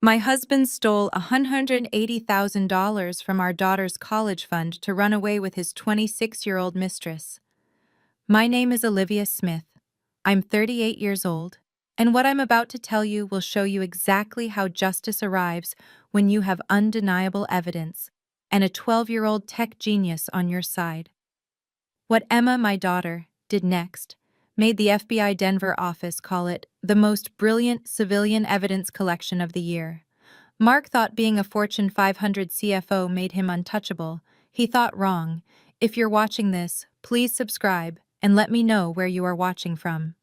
My husband stole $180,000 from our daughter's college fund to run away with his 26-year-old mistress. My name is Olivia Smith. I'm 38 years old, and what I'm about to tell you will show you exactly how justice arrives when you have undeniable evidence and a 12-year-old tech genius on your side. What Emma, my daughter, did next made the FBI Denver office call it the most brilliant civilian evidence collection of the year. Mark thought being a Fortune 500 CFO made him untouchable. He thought wrong. If you're watching this, please subscribe and let me know where you are watching from.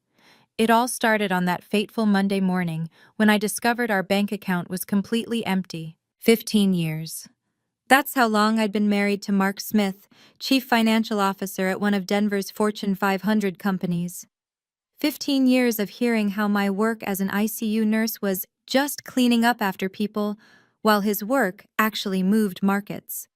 It all started on that fateful Monday morning when I discovered our bank account was completely empty. 15 years. That's how long I'd been married to Mark Smith, chief financial officer at one of Denver's Fortune 500 companies. 15 years of hearing how my work as an ICU nurse was just cleaning up after people, while his work actually moved markets.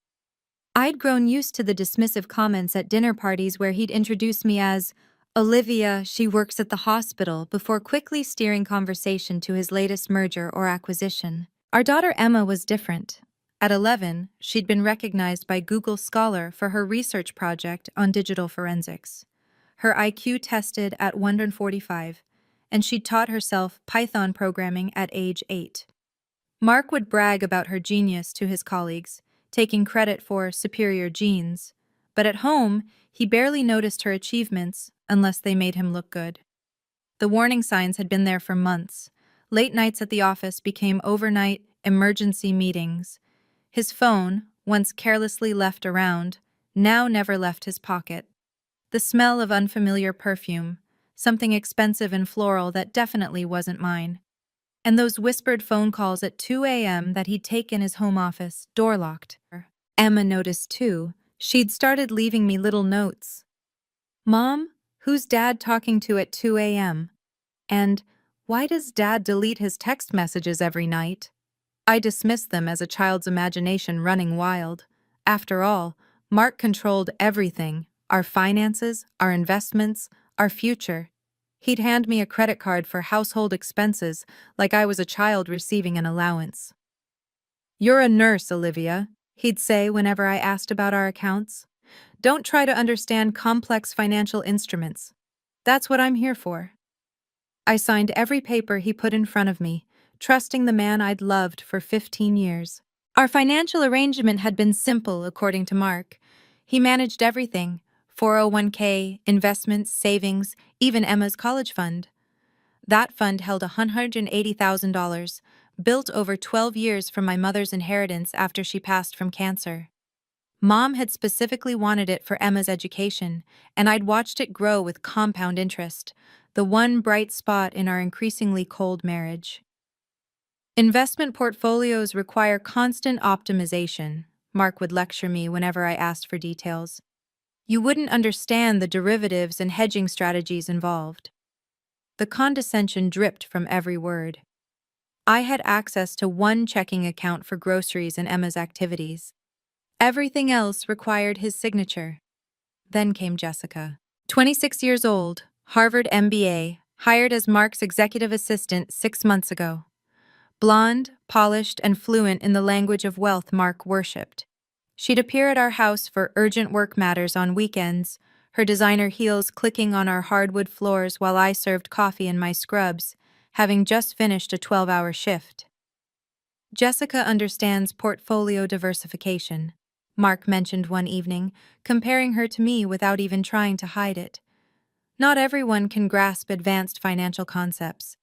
I'd grown used to the dismissive comments at dinner parties where he'd introduce me as Olivia, she works at the hospital, before quickly steering conversation to his latest merger or acquisition. Our daughter Emma was different. At 11, she'd been recognized by Google Scholar for her research project on digital forensics. Her IQ tested at 145, and she'd taught herself Python programming at age 8. Mark would brag about her genius to his colleagues, taking credit for superior genes, but at home, he barely noticed her achievements unless they made him look good. The warning signs had been there for months. Late nights at the office became overnight emergency meetings. His phone, once carelessly left around, now never left his pocket. The smell of unfamiliar perfume, something expensive and floral that definitely wasn't mine. And those whispered phone calls at 2 a.m. that he'd take in his home office, door locked. Emma noticed too. She'd started leaving me little notes. Mom, who's Dad talking to at 2 a.m.? And why does Dad delete his text messages every night? I dismissed them as a child's imagination running wild. After all, Mark controlled everything: our finances, our investments, our future. He'd hand me a credit card for household expenses like I was a child receiving an allowance. "You're a nurse, Olivia," he'd say whenever I asked about our accounts. "Don't try to understand complex financial instruments. That's what I'm here for." I signed every paper he put in front of me, trusting the man I'd loved for 15 years. Our financial arrangement had been simple, according to Mark. He managed everything: 401k, investments, savings, even Emma's college fund. That fund held $180,000, built over 12 years from my mother's inheritance after she passed from cancer. Mom had specifically wanted it for Emma's education, and I'd watched it grow with compound interest, the one bright spot in our increasingly cold marriage. Investment portfolios require constant optimization, Mark would lecture me whenever I asked for details. You wouldn't understand the derivatives and hedging strategies involved. The condescension dripped from every word. I had access to one checking account for groceries and Emma's activities. Everything else required his signature. Then came Jessica. 26 years old, Harvard MBA, hired as Mark's executive assistant 6 months ago. Blonde, polished, and fluent in the language of wealth Mark worshipped. She'd appear at our house for urgent work matters on weekends, her designer heels clicking on our hardwood floors while I served coffee in my scrubs, having just finished a 12-hour shift. Jessica understands portfolio diversification, Mark mentioned one evening, comparing her to me without even trying to hide it. Not everyone can grasp advanced financial concepts.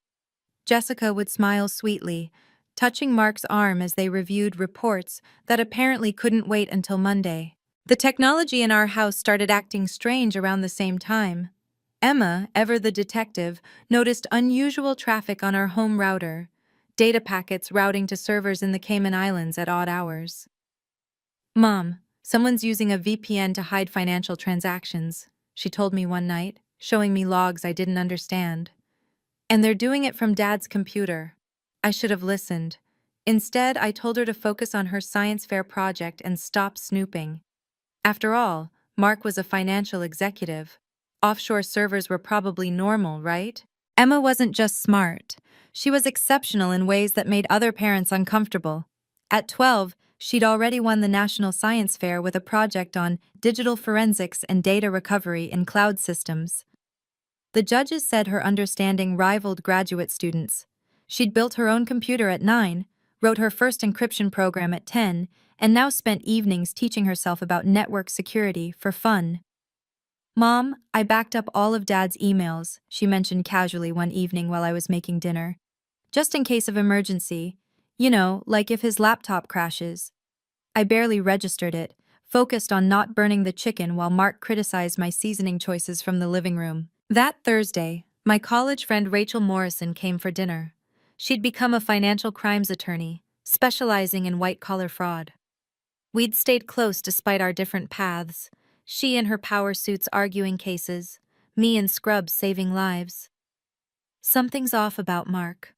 Jessica would smile sweetly, touching Mark's arm as they reviewed reports that apparently couldn't wait until Monday. The technology in our house started acting strange around the same time. Emma, ever the detective, noticed unusual traffic on our home router, data packets routing to servers in the Cayman Islands at odd hours. "Mom, someone's using a VPN to hide financial transactions," she told me one night, showing me logs I didn't understand. "And they're doing it from Dad's computer." I should have listened. Instead, I told her to focus on her science fair project and stop snooping. After all, Mark was a financial executive. Offshore servers were probably normal, right? Emma wasn't just smart. She was exceptional in ways that made other parents uncomfortable. At 12, she'd already won the National Science Fair with a project on digital forensics and data recovery in cloud systems. The judges said her understanding rivaled graduate students. She'd built her own computer at 9, wrote her first encryption program at 10, and now spent evenings teaching herself about network security for fun. "Mom, I backed up all of Dad's emails," she mentioned casually one evening while I was making dinner. "Just in case of emergency. You know, like if his laptop crashes." I barely registered it, focused on not burning the chicken while Mark criticized my seasoning choices from the living room. That Thursday, my college friend Rachel Morrison came for dinner. She'd become a financial crimes attorney, specializing in white-collar fraud. We'd stayed close despite our different paths, she in her power suits arguing cases, me in scrubs saving lives. "Something's off about Mark,"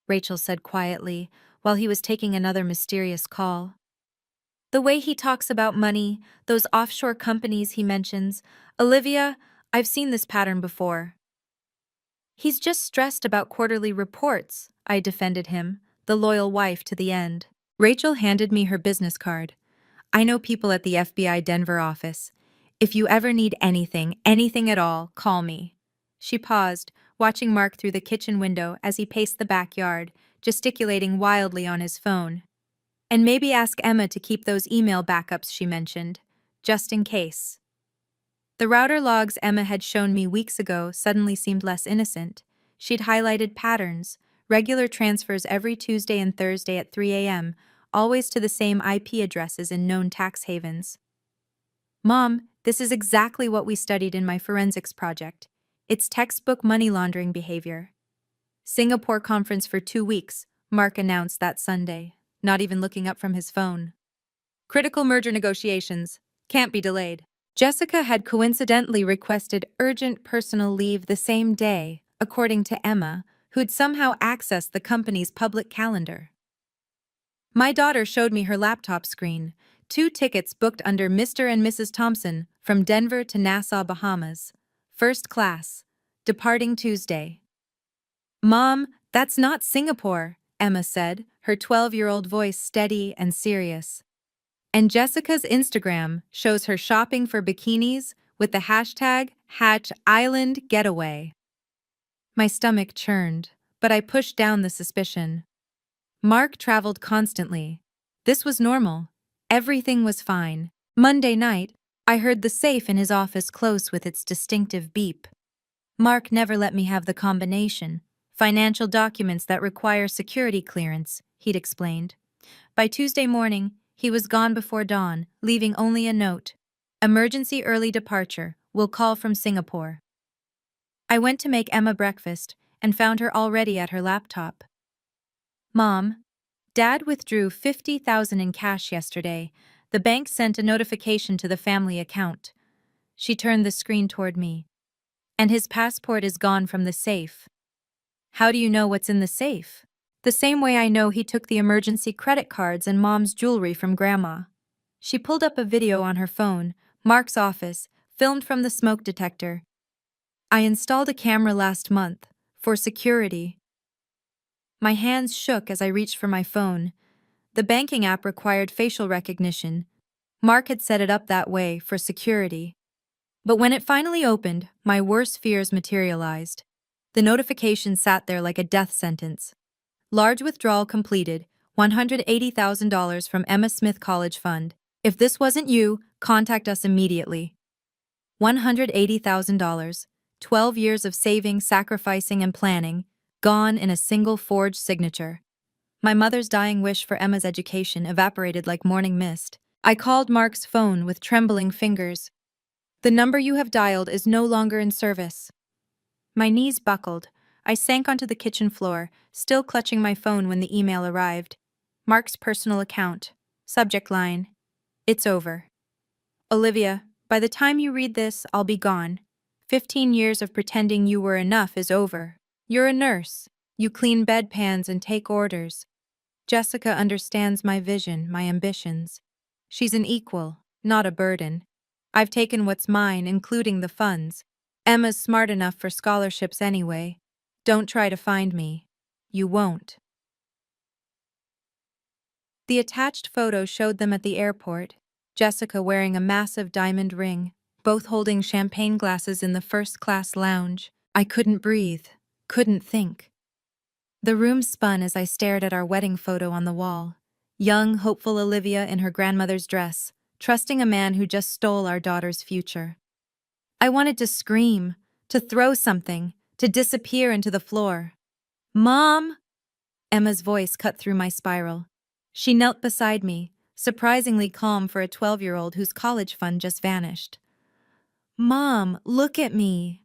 Rachel said quietly, while he was taking another mysterious call. "The way he talks about money, those offshore companies he mentions, Olivia, I've seen this pattern before." "He's just stressed about quarterly reports," I defended him, the loyal wife to the end. Rachel handed me her business card. "I know people at the FBI Denver office. If you ever need anything, anything at all, call me." She paused, watching Mark through the kitchen window as he paced the backyard, gesticulating wildly on his phone. "And maybe ask Emma to keep those email backups she mentioned, just in case." The router logs Emma had shown me weeks ago suddenly seemed less innocent. She'd highlighted patterns, regular transfers every Tuesday and Thursday at 3 a.m., always to the same IP addresses in known tax havens. "Mom, this is exactly what we studied in my forensics project. It's textbook money laundering behavior." "Singapore conference for 2 weeks," Mark announced that Sunday, not even looking up from his phone. "Critical merger negotiations. Can't be delayed." Jessica had coincidentally requested urgent personal leave the same day, according to Emma, who'd somehow accessed the company's public calendar. My daughter showed me her laptop screen, 2 tickets booked under Mr. and Mrs. Thompson from Denver to Nassau, Bahamas. First class. Departing Tuesday. "Mom, that's not Singapore," Emma said, her 12-year-old voice steady and serious. And Jessica's Instagram shows her shopping for bikinis with the hashtag #IslandGetaway. My stomach churned, but I pushed down the suspicion. Mark traveled constantly. This was normal. Everything was fine. Monday night, I heard the safe in his office close with its distinctive beep. "Mark never let me have the combination. Financial documents that require security clearance," he'd explained. By Tuesday morning, he was gone before dawn, leaving only a note. "Emergency early departure. Will call from Singapore." I went to make Emma breakfast and found her already at her laptop. "Mom, Dad withdrew $50,000 in cash yesterday. The bank sent a notification to the family account." She turned the screen toward me. "And his passport is gone from the safe." "How do you know what's in the safe?" "The same way I know he took the emergency credit cards and Mom's jewelry from Grandma." She pulled up a video on her phone, Mark's office, filmed from the smoke detector. "I installed a camera last month, for security." My hands shook as I reached for my phone. The banking app required facial recognition. Mark had set it up that way, for security. But when it finally opened, my worst fears materialized. The notification sat there like a death sentence. "Large withdrawal completed, $180,000 from Emma Smith College Fund. If this wasn't you, contact us immediately." $180,000, 12 years of saving, sacrificing, and planning, gone in a single forged signature. My mother's dying wish for Emma's education evaporated like morning mist. I called Mark's phone with trembling fingers. "The number you have dialed is no longer in service." My knees buckled. I sank onto the kitchen floor, still clutching my phone when the email arrived. Mark's personal account. Subject line: "It's over. Olivia, by the time you read this, I'll be gone. 15 years of pretending you were enough is over. You're a nurse. You clean bedpans and take orders. Jessica understands my vision, my ambitions. She's an equal, not a burden. I've taken what's mine, including the funds. Emma's smart enough for scholarships anyway. Don't try to find me. You won't. The attached photo showed them at the airport, Jessica wearing a massive diamond ring, both holding champagne glasses in the first-class lounge. I couldn't breathe, couldn't think. The room spun as I stared at our wedding photo on the wall. Young, hopeful Olivia in her grandmother's dress, trusting a man who just stole our daughter's future. I wanted to scream, to throw something, to disappear into the floor. "Mom!" Emma's voice cut through my spiral. She knelt beside me, surprisingly calm for a 12-year-old whose college fund just vanished. "Mom, look at me."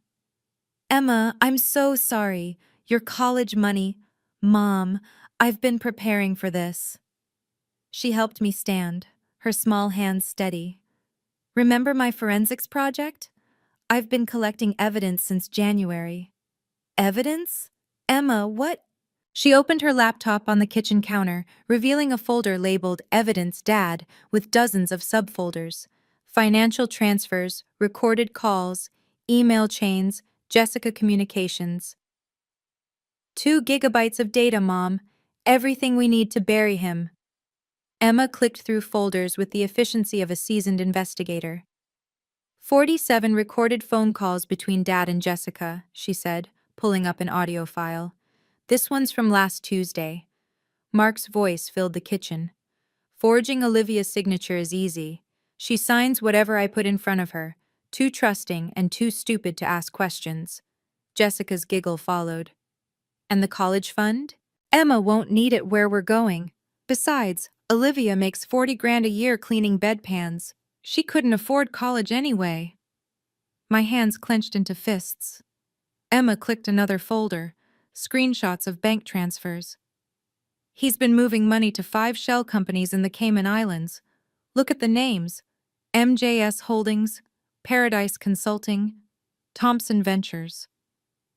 "Emma, I'm so sorry. Your college money." "Mom, I've been preparing for this." She helped me stand, her small hands steady. "Remember my forensics project? I've been collecting evidence since January." "Evidence? Emma, what?" She opened her laptop on the kitchen counter, revealing a folder labeled Evidence Dad with dozens of subfolders. Financial transfers, recorded calls, email chains, Jessica communications. 2 gigabytes of data, Mom. Everything we need to bury him. Emma clicked through folders with the efficiency of a seasoned investigator. 47 recorded phone calls between Dad and Jessica, she said, pulling up an audio file. This one's from last Tuesday. Mark's voice filled the kitchen. Forging Olivia's signature is easy. She signs whatever I put in front of her, too trusting and too stupid to ask questions. Jessica's giggle followed. And the college fund? Emma won't need it where we're going. Besides, Olivia makes 40 grand a year cleaning bedpans. She couldn't afford college anyway. My hands clenched into fists. Emma clicked another folder, screenshots of bank transfers. He's been moving money to 5 shell companies in the Cayman Islands. Look at the names. MJS Holdings, Paradise Consulting, Thompson Ventures.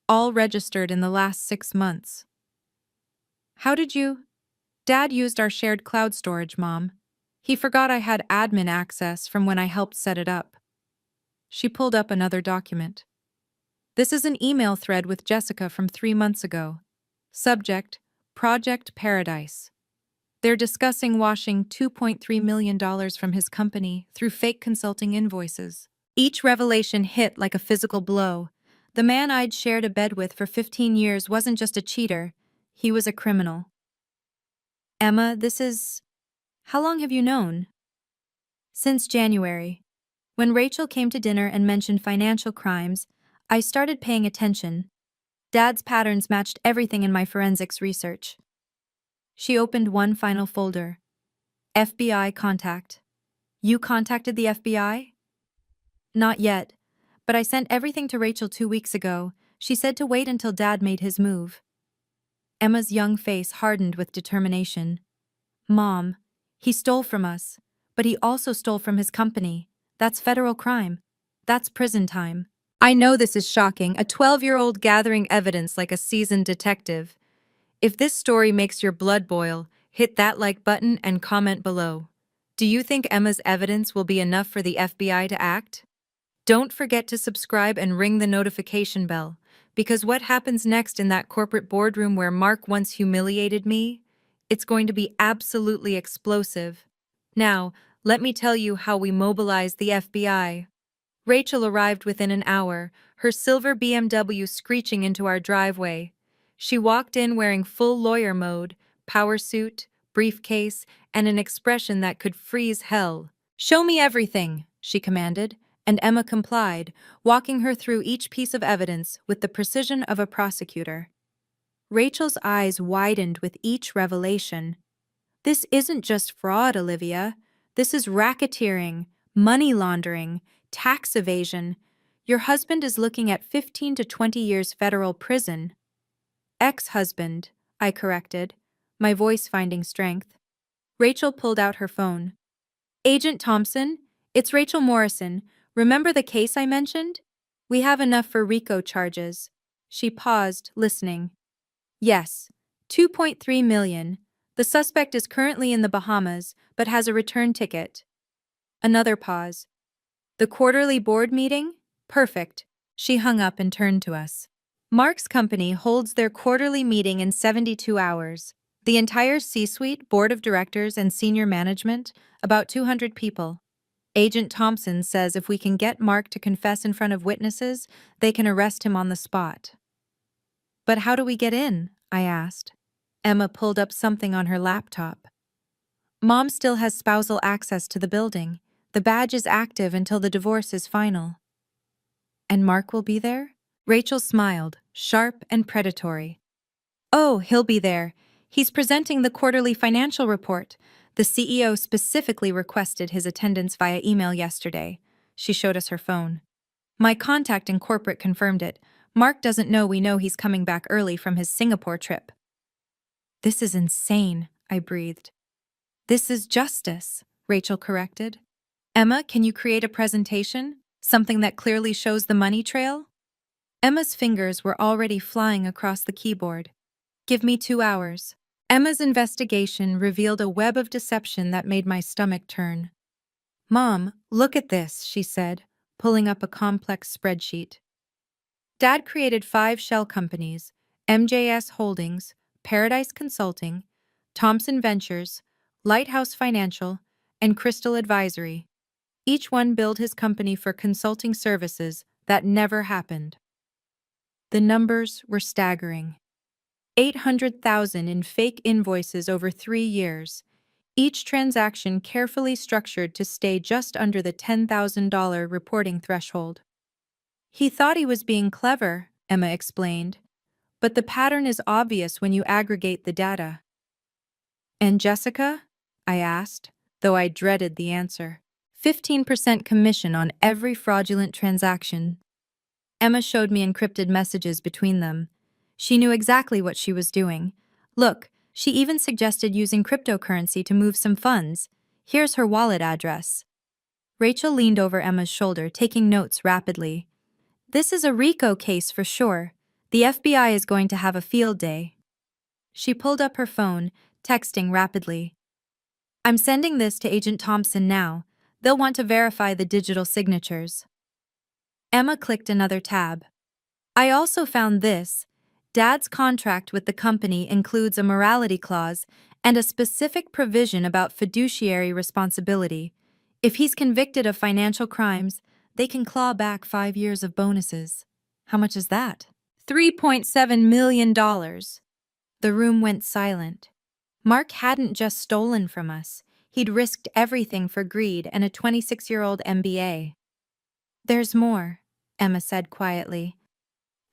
All registered in the last 6 months. How did you? Dad used our shared cloud storage, Mom. He forgot I had admin access from when I helped set it up. She pulled up another document. This is an email thread with Jessica from 3 months ago. Subject, Project Paradise. They're discussing washing $2.3 million from his company through fake consulting invoices. Each revelation hit like a physical blow. The man I'd shared a bed with for 15 years wasn't just a cheater, he was a criminal. Emma, How long have you known? Since January. When Rachel came to dinner and mentioned financial crimes, I started paying attention. Dad's patterns matched everything in my forensics research. She opened one final folder. FBI contact. You contacted the FBI? Not yet, but I sent everything to Rachel 2 weeks ago. She said to wait until Dad made his move. Emma's young face hardened with determination. Mom, he stole from us, but he also stole from his company. That's federal crime. That's prison time. I know this is shocking, a 12-year-old gathering evidence like a seasoned detective. If this story makes your blood boil, hit that like button and comment below. Do you think Emma's evidence will be enough for the FBI to act? Don't forget to subscribe and ring the notification bell, because what happens next in that corporate boardroom where Mark once humiliated me? It's going to be absolutely explosive. Now, let me tell you how we mobilized the FBI. Rachel arrived within an hour, her silver BMW screeching into our driveway. She walked in wearing full lawyer mode, power suit, briefcase, and an expression that could freeze hell. "Show me everything," she commanded, and Emma complied, walking her through each piece of evidence with the precision of a prosecutor. Rachel's eyes widened with each revelation. This isn't just fraud, Olivia. This is racketeering, money laundering, tax evasion. Your husband is looking at 15 to 20 years federal prison. Ex-husband, I corrected, my voice finding strength. Rachel pulled out her phone. Agent Thompson, it's Rachel Morrison. Remember the case I mentioned? We have enough for RICO charges. She paused, listening. Yes, 2.3 million. The suspect is currently in the Bahamas, but has a return ticket. Another pause. The quarterly board meeting? Perfect. She hung up and turned to us. Mark's company holds their quarterly meeting in 72 hours. The entire C-suite, board of directors, and senior management, about 200 people. Agent Thompson says if we can get Mark to confess in front of witnesses, they can arrest him on the spot. But how do we get in? I asked. Emma pulled up something on her laptop. Mom still has spousal access to the building. The badge is active until the divorce is final. And Mark will be there? Rachel smiled, sharp and predatory. Oh, he'll be there. He's presenting the quarterly financial report. The CEO specifically requested his attendance via email yesterday. She showed us her phone. My contact in corporate confirmed it. Mark doesn't know we know he's coming back early from his Singapore trip. This is insane, I breathed. This is justice, Rachel corrected. Emma, can you create a presentation? Something that clearly shows the money trail? Emma's fingers were already flying across the keyboard. Give me 2 hours. Emma's investigation revealed a web of deception that made my stomach turn. Mom, look at this, she said, pulling up a complex spreadsheet. Dad created 5 shell companies: MJS Holdings, Paradise Consulting, Thompson Ventures, Lighthouse Financial, and Crystal Advisory. Each one billed his company for consulting services that never happened. The numbers were staggering. 800,000 in fake invoices over 3 years, each transaction carefully structured to stay just under the $10,000 reporting threshold. He thought he was being clever, Emma explained, but the pattern is obvious when you aggregate the data. And Jessica? I asked, though I dreaded the answer. 15% commission on every fraudulent transaction. Emma showed me encrypted messages between them. She knew exactly what she was doing. Look, she even suggested using cryptocurrency to move some funds. Here's her wallet address. Rachel leaned over Emma's shoulder, taking notes rapidly. This is a RICO case for sure. The FBI is going to have a field day. She pulled up her phone, texting rapidly. I'm sending this to Agent Thompson now. They'll want to verify the digital signatures. Emma clicked another tab. I also found this. Dad's contract with the company includes a morality clause and a specific provision about fiduciary responsibility. If he's convicted of financial crimes, they can claw back 5 years of bonuses. How much is that? $3.7 million. The room went silent. Mark hadn't just stolen from us. He'd risked everything for greed and a 26-year-old MBA. There's more, Emma said quietly.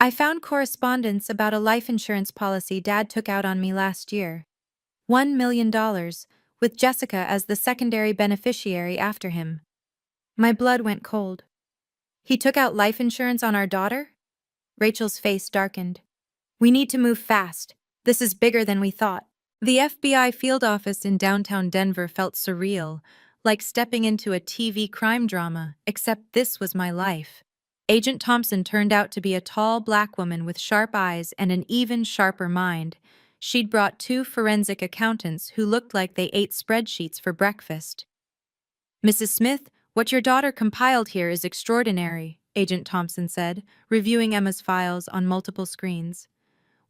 I found correspondence about a life insurance policy Dad took out on me last year. $1 million, with Jessica as the secondary beneficiary after him. My blood went cold. He took out life insurance on our daughter? Rachel's face darkened. We need to move fast. This is bigger than we thought. The FBI field office in downtown Denver felt surreal, like stepping into a TV crime drama, except this was my life. Agent Thompson turned out to be a tall black woman with sharp eyes and an even sharper mind. She'd brought 2 forensic accountants who looked like they ate spreadsheets for breakfast. Mrs. Smith, what your daughter compiled here is extraordinary, Agent Thompson said, reviewing Emma's files on multiple screens.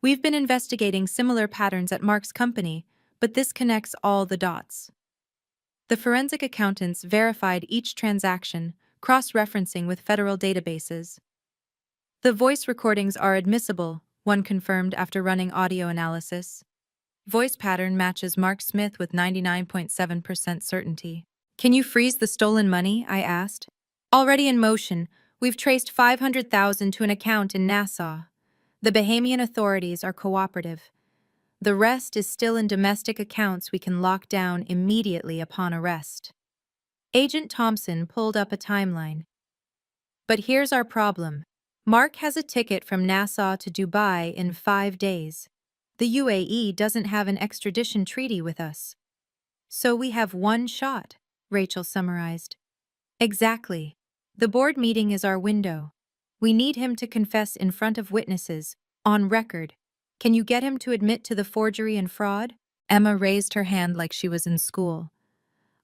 We've been investigating similar patterns at Mark's company, but this connects all the dots. The forensic accountants verified each transaction, cross-referencing with federal databases. The voice recordings are admissible, one confirmed after running audio analysis. Voice pattern matches Mark Smith with 99.7% certainty. Can you freeze the stolen money? I asked. Already in motion, we've traced $500,000 to an account in Nassau. The Bahamian authorities are cooperative. The rest is still in domestic accounts we can lock down immediately upon arrest. Agent Thompson pulled up a timeline. But here's our problem. Mark has a ticket from Nassau to Dubai in 5 days. The UAE doesn't have an extradition treaty with us. So we have one shot, Rachel summarized. Exactly. The board meeting is our window. We need him to confess in front of witnesses, on record. Can you get him to admit to the forgery and fraud? Emma raised her hand like she was in school.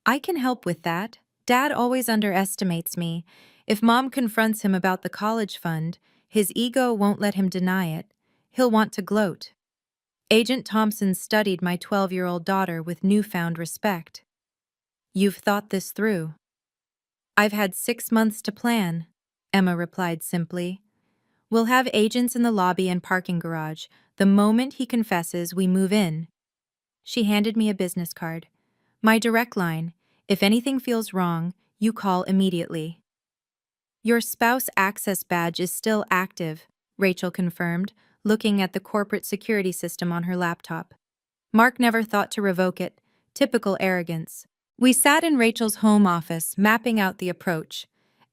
I can help with that. Dad always underestimates me. If Mom confronts him about the college fund, His ego won't let him deny it. He'll want to gloat. Agent Thompson studied my 12-year-old daughter with newfound respect. You've thought this through. I've had 6 months to plan, Emma replied simply. We'll have agents in the lobby and parking garage. The moment he confesses, we move in. She handed me a business card. My direct line: if anything feels wrong, you call immediately. Your spouse access badge is still active, Rachel confirmed, looking at the corporate security system on her laptop. Mark never thought to revoke it. Typical arrogance. We sat in Rachel's home office, mapping out the approach.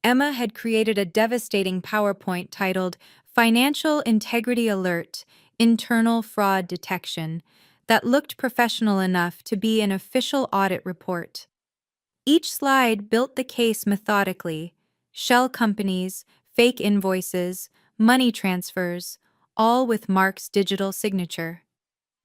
Emma had created a devastating PowerPoint titled Financial Integrity Alert, Internal Fraud Detection, that looked professional enough to be an official audit report. Each slide built the case methodically: shell companies, fake invoices, money transfers, all with Mark's digital signature.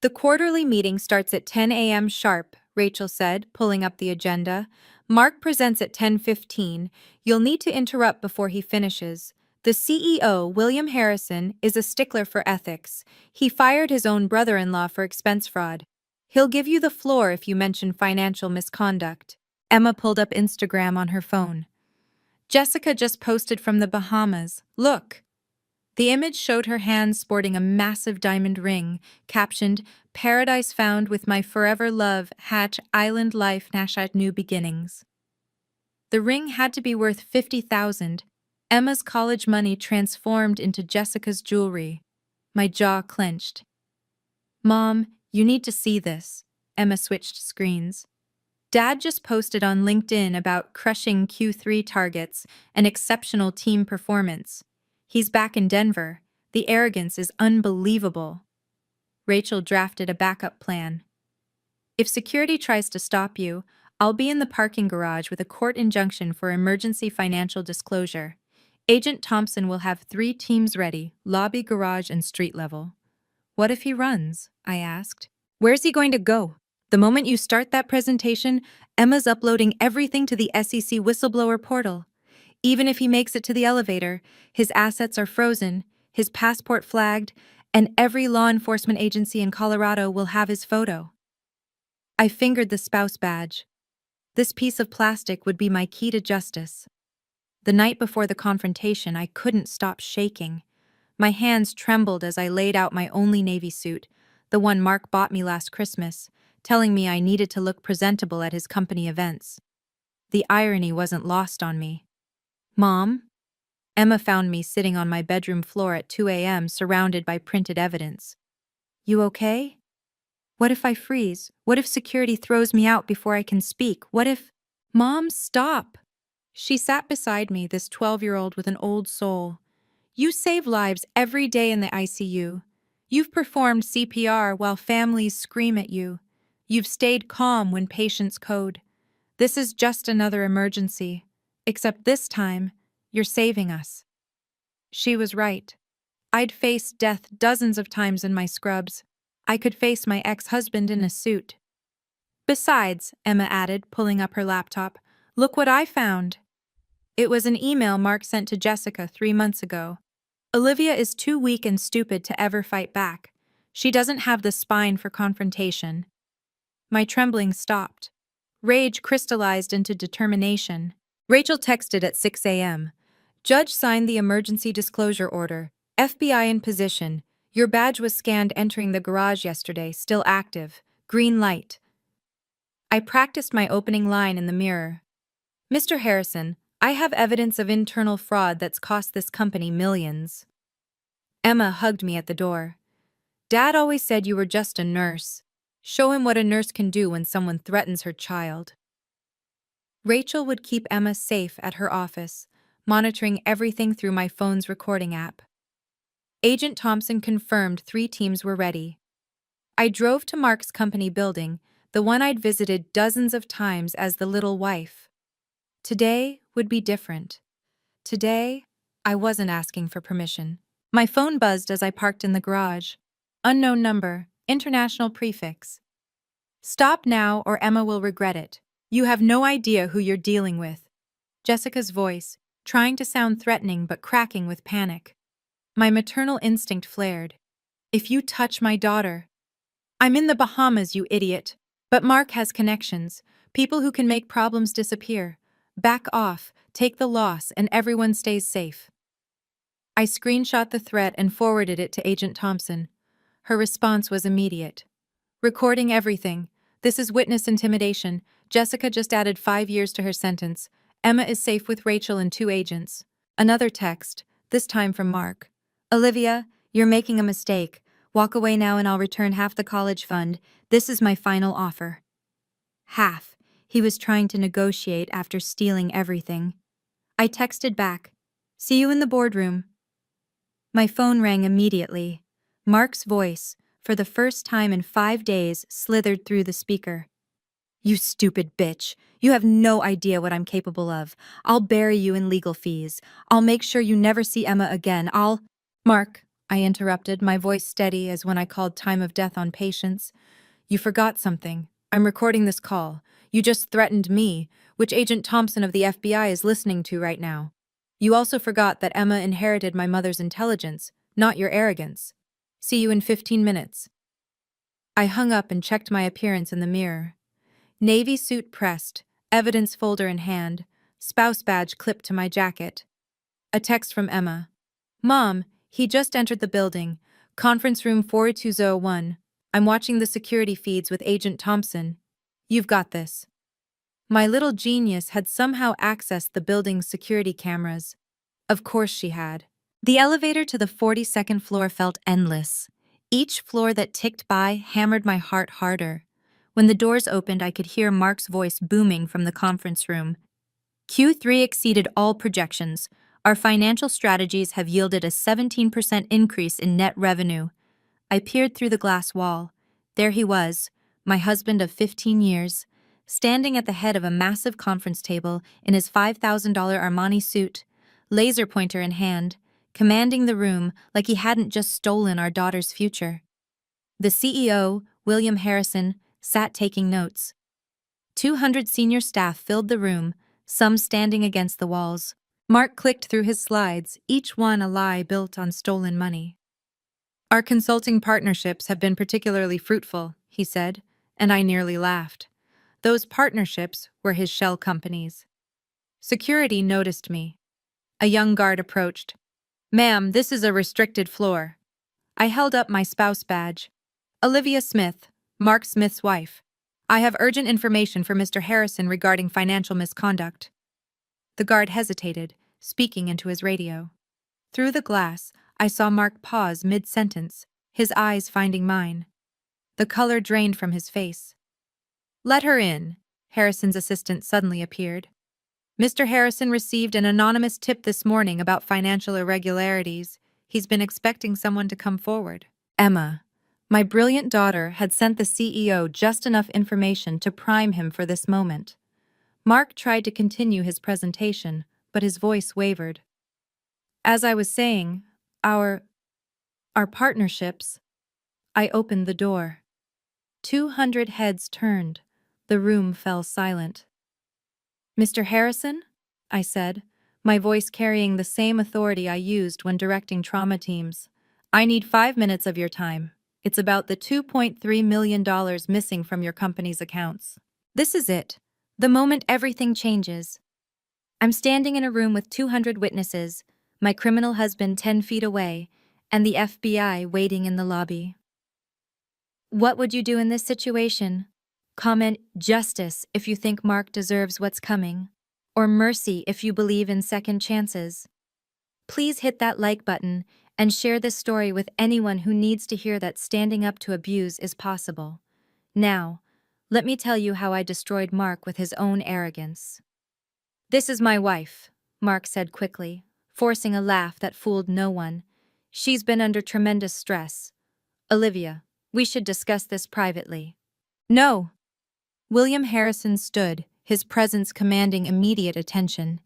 The quarterly meeting starts at 10 a.m. sharp, Rachel said, pulling up the agenda. Mark presents at 10:15. You'll need to interrupt before he finishes. The CEO, William Harrison, is a stickler for ethics. He fired his own brother-in-law for expense fraud. He'll give you the floor if you mention financial misconduct. Emma pulled up Instagram on her phone. Jessica just posted from the Bahamas. Look. The image showed her hand sporting a massive diamond ring, captioned, Paradise found with my forever love, hatch island life nashat new beginnings. The ring had to be worth $50,000. Emma's college money transformed into Jessica's jewelry. My jaw clenched. Mom, you need to see this. Emma switched screens. Dad just posted on LinkedIn about crushing Q3 targets and exceptional team performance. He's back in Denver. The arrogance is unbelievable. Rachel drafted a backup plan. If security tries to stop you, I'll be in the parking garage with a court injunction for emergency financial disclosure. Agent Thompson will have 3 teams ready: lobby, garage, and street level. What if he runs? I asked. Where's he going to go? The moment you start that presentation, Emma's uploading everything to the SEC whistleblower portal. Even if he makes it to the elevator, his assets are frozen, his passport flagged, and every law enforcement agency in Colorado will have his photo. I fingered the spouse badge. This piece of plastic would be my key to justice. The night before the confrontation, I couldn't stop shaking. My hands trembled as I laid out my only Navy suit, the one Mark bought me last Christmas, telling me I needed to look presentable at his company events. The irony wasn't lost on me. Mom? Emma found me sitting on my bedroom floor at 2 a.m. surrounded by printed evidence. You okay? What if I freeze? What if security throws me out before I can speak? What if— Mom, stop! She sat beside me, this 12-year-old with an old soul. You save lives every day in the ICU. You've performed CPR while families scream at you. You've stayed calm when patients code. This is just another emergency. Except this time, you're saving us. She was right. I'd faced death dozens of times in my scrubs. I could face my ex-husband in a suit. Besides, Emma added, pulling up her laptop, look what I found. It was an email Mark sent to Jessica 3 months ago. Olivia is too weak and stupid to ever fight back. She doesn't have the spine for confrontation. My trembling stopped. Rage crystallized into determination. Rachel texted at 6 a.m. Judge signed the emergency disclosure order. FBI in position. Your badge was scanned entering the garage yesterday, still active. Green light. I practiced my opening line in the mirror. Mr. Harrison, I have evidence of internal fraud that's cost this company millions. Emma hugged me at the door. Dad always said you were just a nurse. Show him what a nurse can do when someone threatens her child. Rachel would keep Emma safe at her office, monitoring everything through my phone's recording app. Agent Thompson confirmed 3 teams were ready. I drove to Mark's company building, the one I'd visited dozens of times as the little wife. Today would be different. Today, I wasn't asking for permission. My phone buzzed as I parked in the garage. Unknown number, international prefix. Stop now or Emma will regret it. You have no idea who you're dealing with. Jessica's voice, trying to sound threatening but cracking with panic. My maternal instinct flared. If you touch my daughter, I'm in the Bahamas, you idiot. But Mark has connections, people who can make problems disappear. Back off, take the loss, and everyone stays safe. I screenshot the threat and forwarded it to Agent Thompson. Her response was immediate. Recording everything. This is witness intimidation. Jessica just added 5 years to her sentence. Emma is safe with Rachel and 2 agents. Another text, this time from Mark. Olivia, you're making a mistake. Walk away now and I'll return half the college fund. This is my final offer. Half. He was trying to negotiate after stealing everything. I texted back. See you in the boardroom. My phone rang immediately. Mark's voice, for the first time in 5 days, slithered through the speaker. You stupid bitch. You have no idea what I'm capable of. I'll bury you in legal fees. I'll make sure you never see Emma again. Mark, I interrupted, my voice steady as when I called time of death on patients. You forgot something. I'm recording this call. You just threatened me, which Agent Thompson of the FBI is listening to right now. You also forgot that Emma inherited my mother's intelligence, not your arrogance. See you in 15 minutes. I hung up and checked my appearance in the mirror. Navy suit pressed, evidence folder in hand, spouse badge clipped to my jacket. A text from Emma. Mom, he just entered the building. Conference room 4201. I'm watching the security feeds with Agent Thompson. You've got this. My little genius had somehow accessed the building's security cameras. Of course she had. The elevator to the 42nd floor felt endless. Each floor that ticked by hammered my heart harder. When the doors opened, I could hear Mark's voice booming from the conference room. Q3 exceeded all projections. Our financial strategies have yielded a 17% increase in net revenue. I peered through the glass wall. There he was, my husband of 15 years, standing at the head of a massive conference table in his $5,000 Armani suit, laser pointer in hand, commanding the room like he hadn't just stolen our daughter's future. The CEO, William Harrison, sat taking notes. 200 senior staff filled the room, some standing against the walls. Mark clicked through his slides, each one a lie built on stolen money. Our consulting partnerships have been particularly fruitful, he said, and I nearly laughed. Those partnerships were his shell companies. Security noticed me. A young guard approached. Ma'am, this is a restricted floor. I held up my spouse badge. Olivia Smith, Mark Smith's wife. I have urgent information for Mr. Harrison regarding financial misconduct. The guard hesitated, speaking into his radio. Through the glass, I saw Mark pause mid-sentence, his eyes finding mine. The color drained from his face. Let her in, Harrison's assistant suddenly appeared. Mr. Harrison received an anonymous tip this morning about financial irregularities. He's been expecting someone to come forward. Emma, my brilliant daughter, had sent the CEO just enough information to prime him for this moment. Mark tried to continue his presentation, but his voice wavered. As I was saying, our partnerships. I opened the door. 200 heads turned. The room fell silent. Mr. Harrison? I said, my voice carrying the same authority I used when directing trauma teams. I need 5 minutes of your time. It's about the $2.3 million missing from your company's accounts. This is it. The moment everything changes. I'm standing in a room with 200 witnesses, my criminal husband 10 feet away, and the FBI waiting in the lobby. What would you do in this situation? Comment justice if you think Mark deserves what's coming, or mercy if you believe in second chances. Please hit that like button and share this story with anyone who needs to hear that standing up to abuse is possible. Now, let me tell you how I destroyed Mark with his own arrogance. This is my wife, Mark said quickly, forcing a laugh that fooled no one. She's been under tremendous stress. Olivia, we should discuss this privately. No. William Harrison stood, his presence commanding immediate attention.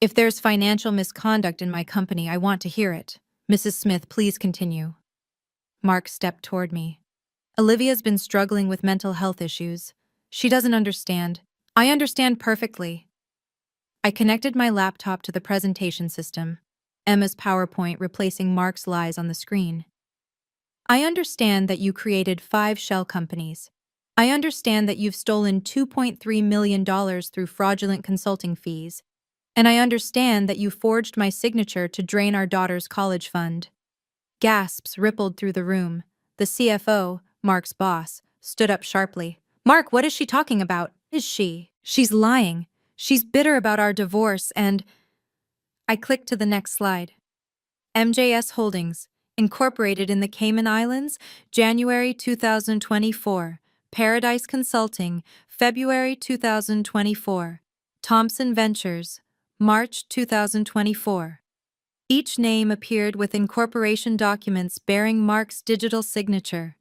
If there's financial misconduct in my company, I want to hear it. Mrs. Smith, please continue. Mark stepped toward me. Olivia's been struggling with mental health issues. She doesn't understand. I understand perfectly. I connected my laptop to the presentation system. Emma's PowerPoint replacing Mark's lies on the screen. I understand that you created 5 shell companies. I understand that you've stolen $2.3 million through fraudulent consulting fees. And I understand that you forged my signature to drain our daughter's college fund. Gasps rippled through the room. The CFO, Mark's boss, stood up sharply. Mark, what is she talking about? Is she? She's lying. She's bitter about our divorce and… I clicked to the next slide. MJS Holdings, incorporated in the Cayman Islands, January 2024. Paradise Consulting, February 2024. Thompson Ventures, March 2024. Each name appeared with incorporation documents bearing Mark's digital signature.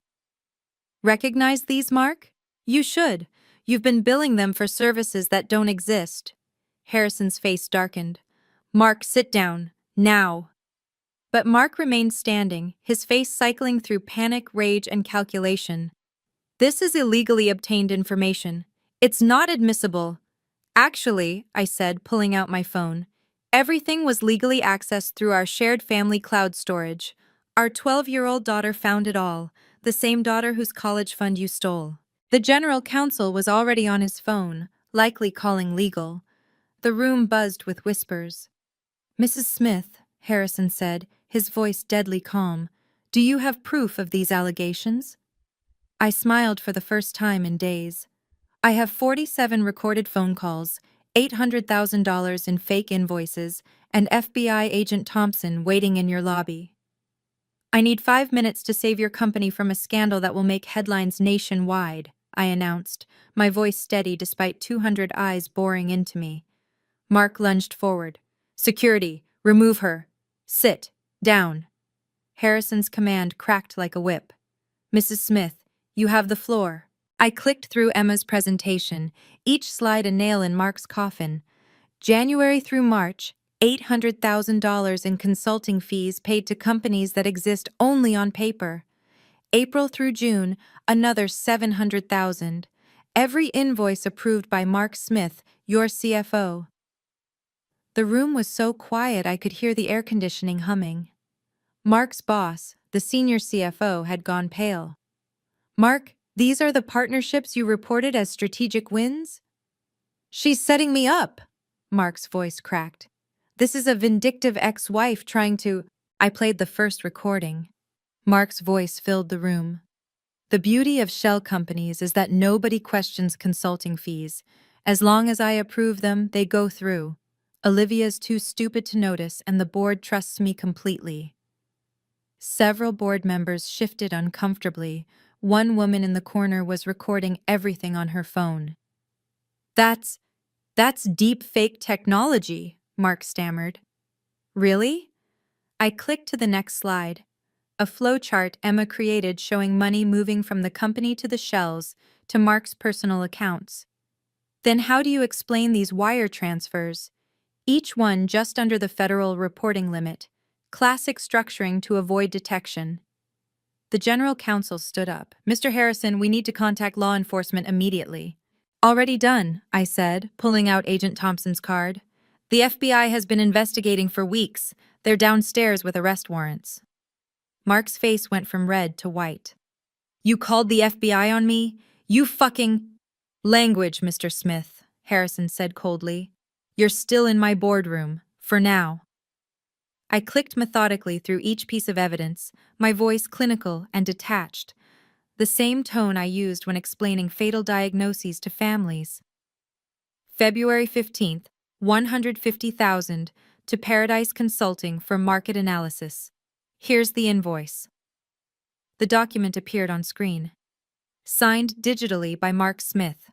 Recognize these, Mark? You should. You've been billing them for services that don't exist. Harrison's face darkened. Mark, sit down. Now. But Mark remained standing, his face cycling through panic, rage, and calculation. This is illegally obtained information. It's not admissible. Actually, I said, pulling out my phone, everything was legally accessed through our shared family cloud storage. Our 12-year-old daughter found it all, the same daughter whose college fund you stole. The general counsel was already on his phone, likely calling legal. The room buzzed with whispers. Mrs. Smith, Harrison said, his voice deadly calm, do you have proof of these allegations? I smiled for the first time in days. I have 47 recorded phone calls, $800,000 in fake invoices, and FBI agent Thompson waiting in your lobby. I need 5 minutes to save your company from a scandal that will make headlines nationwide, I announced, my voice steady despite 200 eyes boring into me. Mark lunged forward. Security, remove her. Sit down. Harrison's command cracked like a whip. Mrs. Smith, you have the floor. I clicked through Emma's presentation, each slide a nail in Mark's coffin. January through March, $800,000 in consulting fees paid to companies that exist only on paper. April through June, another $700,000. Every invoice approved by Mark Smith, your CFO. The room was so quiet I could hear the air conditioning humming. Mark's boss, the senior CFO, had gone pale. Mark, these are the partnerships you reported as strategic wins? She's setting me up, Mark's voice cracked. This is a vindictive ex-wife trying to… I played the first recording. Mark's voice filled the room. The beauty of shell companies is that nobody questions consulting fees. As long as I approve them, they go through. Olivia's too stupid to notice, and the board trusts me completely. Several board members shifted uncomfortably. One woman in the corner was recording everything on her phone. That's deep fake technology, Mark stammered. Really? I clicked to the next slide. A flowchart Emma created showing money moving from the company to the shells to Mark's personal accounts. Then how do you explain these wire transfers? Each one just under the federal reporting limit. Classic structuring to avoid detection. The general counsel stood up. Mr. Harrison, we need to contact law enforcement immediately. Already done, I said, pulling out Agent Thompson's card. The FBI has been investigating for weeks. They're downstairs with arrest warrants. Mark's face went from red to white. You called the FBI on me? You fucking… Language, Mr. Smith, Harrison said coldly. You're still in my boardroom, for now. I clicked methodically through each piece of evidence, my voice clinical and detached, the same tone I used when explaining fatal diagnoses to families. February 15th, $150,000 to Paradise Consulting for market analysis. Here's the invoice. The document appeared on screen. Signed digitally by Mark Smith.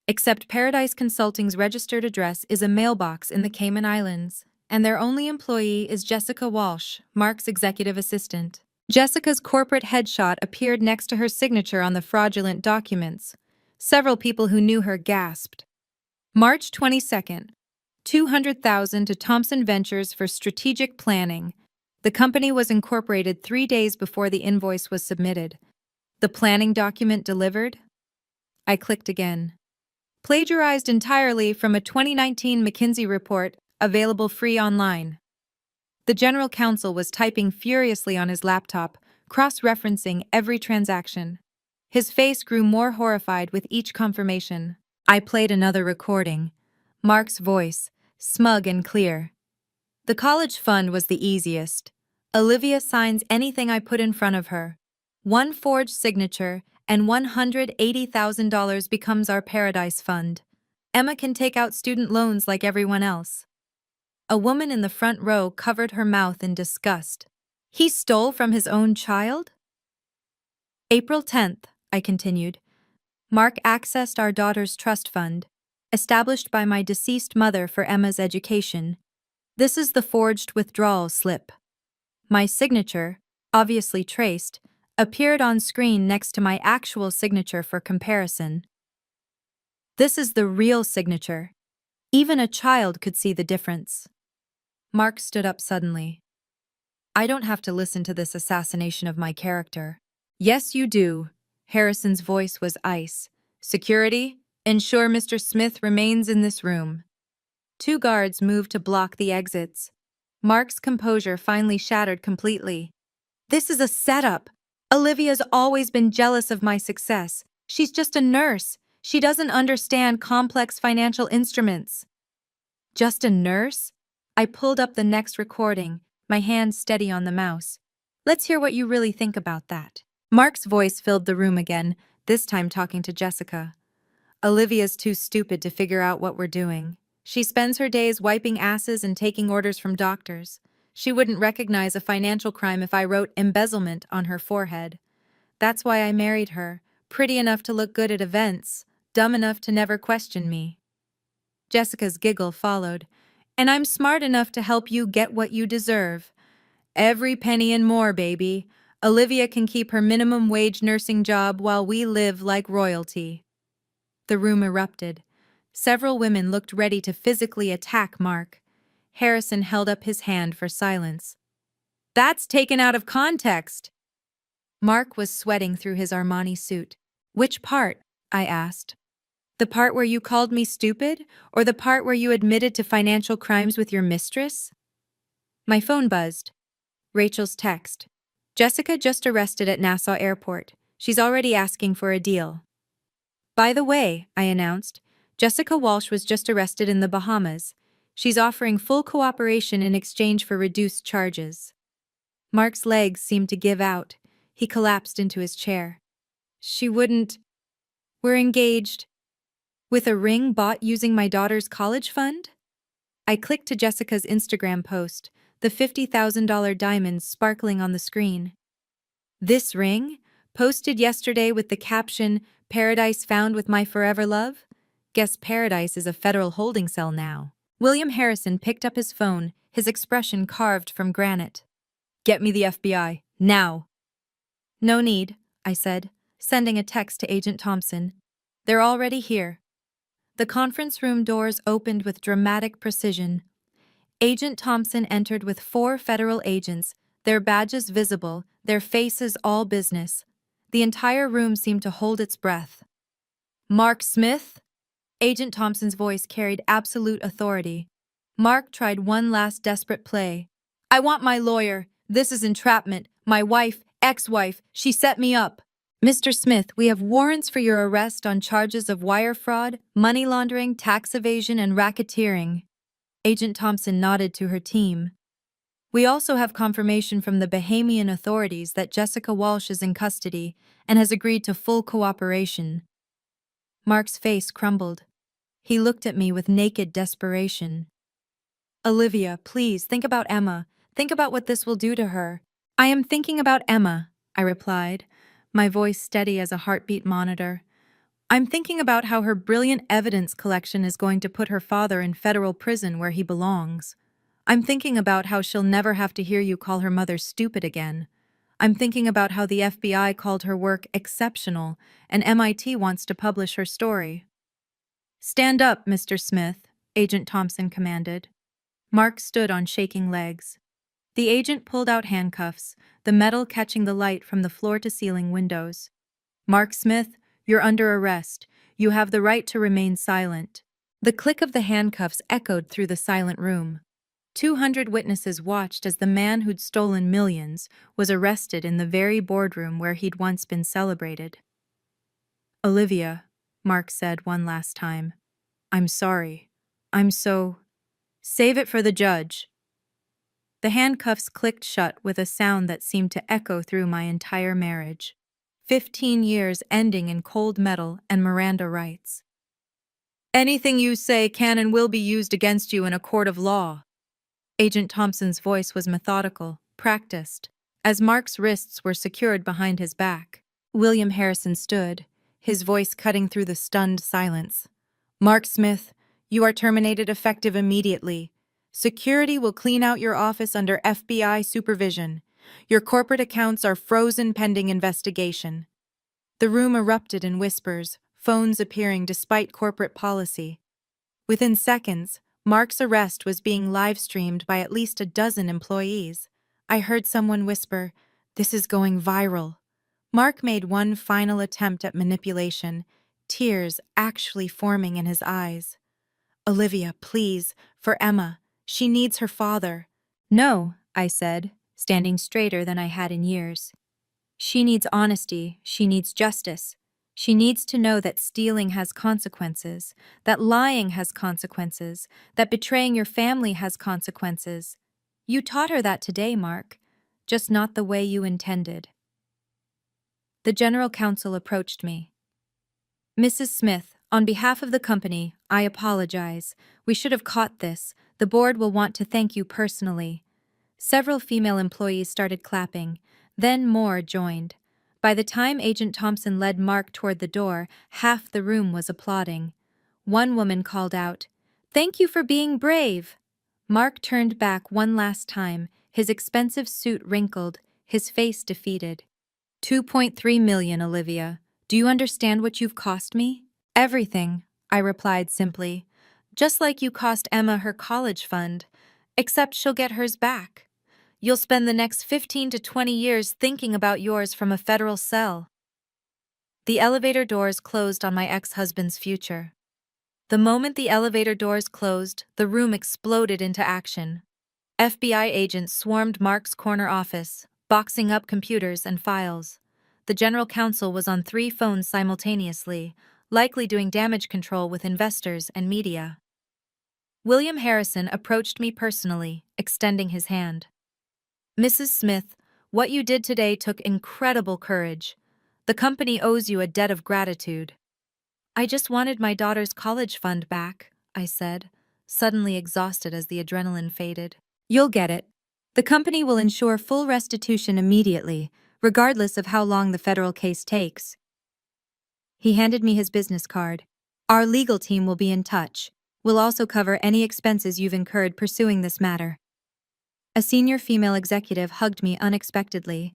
Except Paradise Consulting's registered address is a mailbox in the Cayman Islands, and their only employee is Jessica Walsh, Mark's executive assistant. Jessica's corporate headshot appeared next to her signature on the fraudulent documents. Several people who knew her gasped. March 22nd, $200,000 to Thompson Ventures for strategic planning. The company was incorporated 3 days before the invoice was submitted. The planning document delivered? I clicked again. Plagiarized entirely from a 2019 McKinsey report, available free online. The general counsel was typing furiously on his laptop, cross-referencing every transaction. His face grew more horrified with each confirmation. I played another recording. Mark's voice, smug and clear. The college fund was the easiest. Olivia signs anything I put in front of her. One forged signature, and $180,000 becomes our paradise fund. Emma can take out student loans like everyone else. A woman in the front row covered her mouth in disgust. He stole from his own child? April 10th, I continued. Mark accessed our daughter's trust fund, established by my deceased mother for Emma's education. This is the forged withdrawal slip. My signature, obviously traced, appeared on screen next to my actual signature for comparison. This is the real signature. Even a child could see the difference. Mark stood up suddenly. I don't have to listen to this assassination of my character. Yes, you do. Harrison's voice was ice. Security, ensure Mr. Smith remains in this room. Two guards moved to block the exits. Mark's composure finally shattered completely. This is a setup. Olivia's always been jealous of my success. She's just a nurse. She doesn't understand complex financial instruments. Just a nurse? I pulled up the next recording, my hand steady on the mouse. Let's hear what you really think about that. Mark's voice filled the room again, this time talking to Jessica. Olivia's too stupid to figure out what we're doing. She spends her days wiping asses and taking orders from doctors. She wouldn't recognize a financial crime if I wrote embezzlement on her forehead. That's why I married her, pretty enough to look good at events, dumb enough to never question me. Jessica's giggle followed. And I'm smart enough to help you get what you deserve. Every penny and more, baby. Olivia can keep her minimum wage nursing job while we live like royalty. The room erupted. Several women looked ready to physically attack Mark. Harrison held up his hand for silence. That's taken out of context. Mark was sweating through his Armani suit. Which part? I asked. The part where you called me stupid, or the part where you admitted to financial crimes with your mistress? My phone buzzed. Rachel's text. Jessica just arrested at Nassau Airport. She's already asking for a deal. By the way, I announced, Jessica Walsh was just arrested in the Bahamas. She's offering full cooperation in exchange for reduced charges. Mark's legs seemed to give out. He collapsed into his chair. She wouldn't. We're engaged. With a ring bought using my daughter's college fund? I clicked to Jessica's Instagram post, the $50,000 diamonds sparkling on the screen. This ring, posted yesterday with the caption, Paradise found with my forever love? Guess Paradise is a federal holding cell now. William Harrison picked up his phone, his expression carved from granite. Get me the FBI, now. No need, I said, sending a text to Agent Thompson. They're already here. The conference room doors opened with dramatic precision. Agent Thompson entered with 4 federal agents, their badges visible, their faces all business. The entire room seemed to hold its breath. Mark Smith? Agent Thompson's voice carried absolute authority. Mark tried one last desperate play. I want my lawyer. This is entrapment. My wife, ex-wife, she set me up. Mr. Smith, we have warrants for your arrest on charges of wire fraud, money laundering, tax evasion, and racketeering. Agent Thompson nodded to her team. We also have confirmation from the Bahamian authorities that Jessica Walsh is in custody and has agreed to full cooperation. Mark's face crumbled. He looked at me with naked desperation. Olivia, please, think about Emma. Think about what this will do to her. I am thinking about Emma, I replied, my voice steady as a heartbeat monitor. I'm thinking about how her brilliant evidence collection is going to put her father in federal prison where he belongs. I'm thinking about how she'll never have to hear you call her mother stupid again. I'm thinking about how the FBI called her work exceptional and MIT wants to publish her story. Stand up, Mr. Smith, Agent Thompson commanded. Mark stood on shaking legs. The agent pulled out handcuffs, the metal catching the light from the floor-to-ceiling windows. Mark Smith, you're under arrest. You have the right to remain silent. The click of the handcuffs echoed through the silent room. 200 witnesses watched as the man who'd stolen millions was arrested in the very boardroom where he'd once been celebrated. "Olivia," Mark said one last time, "I'm sorry. I'm so—" "Save it for the judge." The handcuffs clicked shut with a sound that seemed to echo through my entire marriage. 15 years ending in cold metal and Miranda rights. "Anything you say can and will be used against you in a court of law." Agent Thompson's voice was methodical, practiced, as Mark's wrists were secured behind his back. William Harrison stood, his voice cutting through the stunned silence. "Mark Smith, you are terminated effective immediately. Security will clean out your office under FBI supervision. Your corporate accounts are frozen pending investigation." The room erupted in whispers, phones appearing despite corporate policy. Within seconds, Mark's arrest was being live-streamed by at least a dozen employees. I heard someone whisper, "This is going viral." Mark made one final attempt at manipulation, tears actually forming in his eyes. "Olivia, please, for Emma. She needs her father." "No," I said, standing straighter than I had in years. "She needs honesty, she needs justice. She needs to know that stealing has consequences, that lying has consequences, that betraying your family has consequences. You taught her that today, Mark, just not the way you intended." The general counsel approached me. "Mrs. Smith, on behalf of the company, I apologize. We should have caught this. The board will want to thank you personally." Several female employees started clapping, then more joined. By the time Agent Thompson led Mark toward the door, half the room was applauding. One woman called out, "Thank you for being brave." Mark turned back one last time, his expensive suit wrinkled, his face defeated. 2.3 million, Olivia. Do you understand what you've cost me?" "Everything," I replied simply. "Just like you cost Emma her college fund, except she'll get hers back. You'll spend the next 15 to 20 years thinking about yours from a federal cell." The elevator doors closed on my ex-husband's future. The moment the elevator doors closed, the room exploded into action. FBI agents swarmed Mark's corner office, boxing up computers and files. The general counsel was on 3 phones simultaneously, likely doing damage control with investors and media. William Harrison approached me personally, extending his hand. "Mrs. Smith, what you did today took incredible courage. The company owes you a debt of gratitude." "I just wanted my daughter's college fund back," I said, suddenly exhausted as the adrenaline faded. "You'll get it. The company will ensure full restitution immediately, regardless of how long the federal case takes." He handed me his business card. "Our legal team will be in touch. We'll also cover any expenses you've incurred pursuing this matter." A senior female executive hugged me unexpectedly.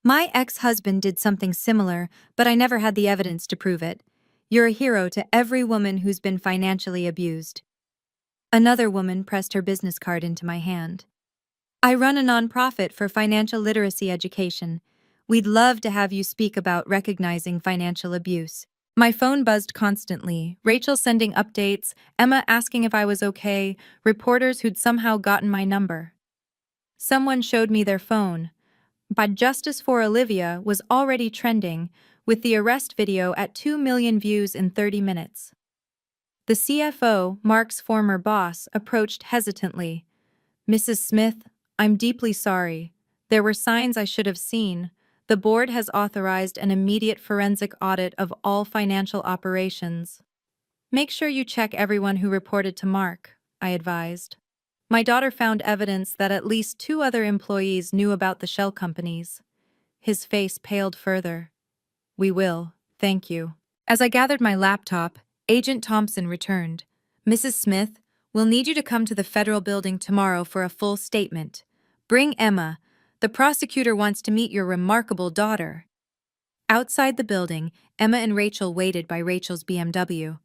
"My ex-husband did something similar, but I never had the evidence to prove it. You're a hero to every woman who's been financially abused." Another woman pressed her business card into my hand. "I run a nonprofit for financial literacy education. We'd love to have you speak about recognizing financial abuse." My phone buzzed constantly, Rachel sending updates, Emma asking if I was okay, reporters who'd somehow gotten my number. Someone showed me their phone, but Justice for Olivia was already trending, with the arrest video at 2 million views in 30 minutes. The CFO, Mark's former boss, approached hesitantly. "Mrs. Smith, I'm deeply sorry. There were signs I should have seen. The board has authorized an immediate forensic audit of all financial operations." "Make sure you check everyone who reported to Mark," I advised. My daughter found evidence that at least 2 other employees knew about the shell companies. His face paled further. "We will, thank you." As I gathered my laptop, Agent Thompson returned. "Mrs. Smith, we'll need you to come to the federal building tomorrow for a full statement. Bring Emma. The prosecutor wants to meet your remarkable daughter." Outside the building, Emma and Rachel waited by Rachel's BMW.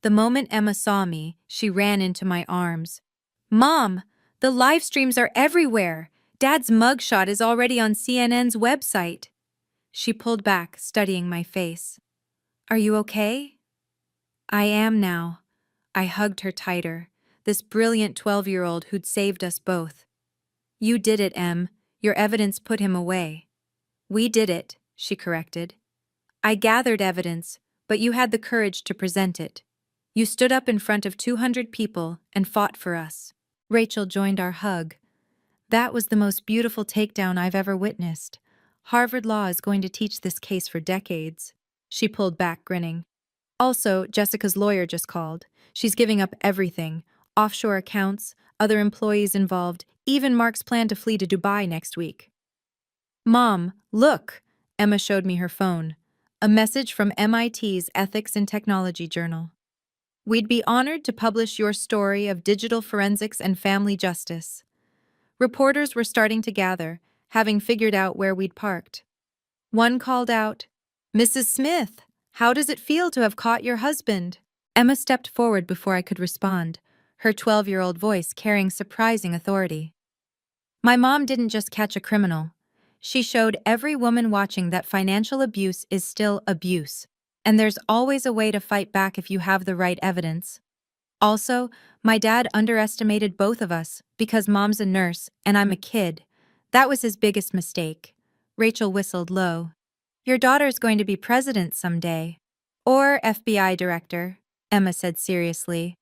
The moment Emma saw me, she ran into my arms. "Mom, the live streams are everywhere. Dad's mugshot is already on CNN's website." She pulled back, studying my face. "Are you okay?" "I am now." I hugged her tighter. this brilliant 12-year-old who'd saved us both. You did it, Em. Your evidence put him away. We did it, she corrected. I gathered evidence, but you had the courage to present it. You stood up in front of 200 people and fought for us. Rachel joined our hug. That was the most beautiful takedown I've ever witnessed. Harvard Law is going to teach this case for decades. She pulled back, grinning. Also, Jessica's lawyer just called. She's giving up everything. Offshore accounts, other employees involved, even Mark's plan to flee to Dubai next week. Mom, look! Emma showed me her phone. A message from MIT's Ethics and Technology Journal. We'd be honored to publish your story of digital forensics and family justice. Reporters were starting to gather, having figured out where we'd parked. One called out, "Mrs. Smith, how does it feel to have caught your husband?" Emma stepped forward before I could respond, her 12-year-old voice carrying surprising authority. My mom didn't just catch a criminal. She showed every woman watching that financial abuse is still abuse, and there's always a way to fight back if you have the right evidence. Also, my dad underestimated both of us because mom's a nurse and I'm a kid. That was his biggest mistake. Rachel whistled low. Your daughter's going to be president someday. Or FBI director, Emma said seriously.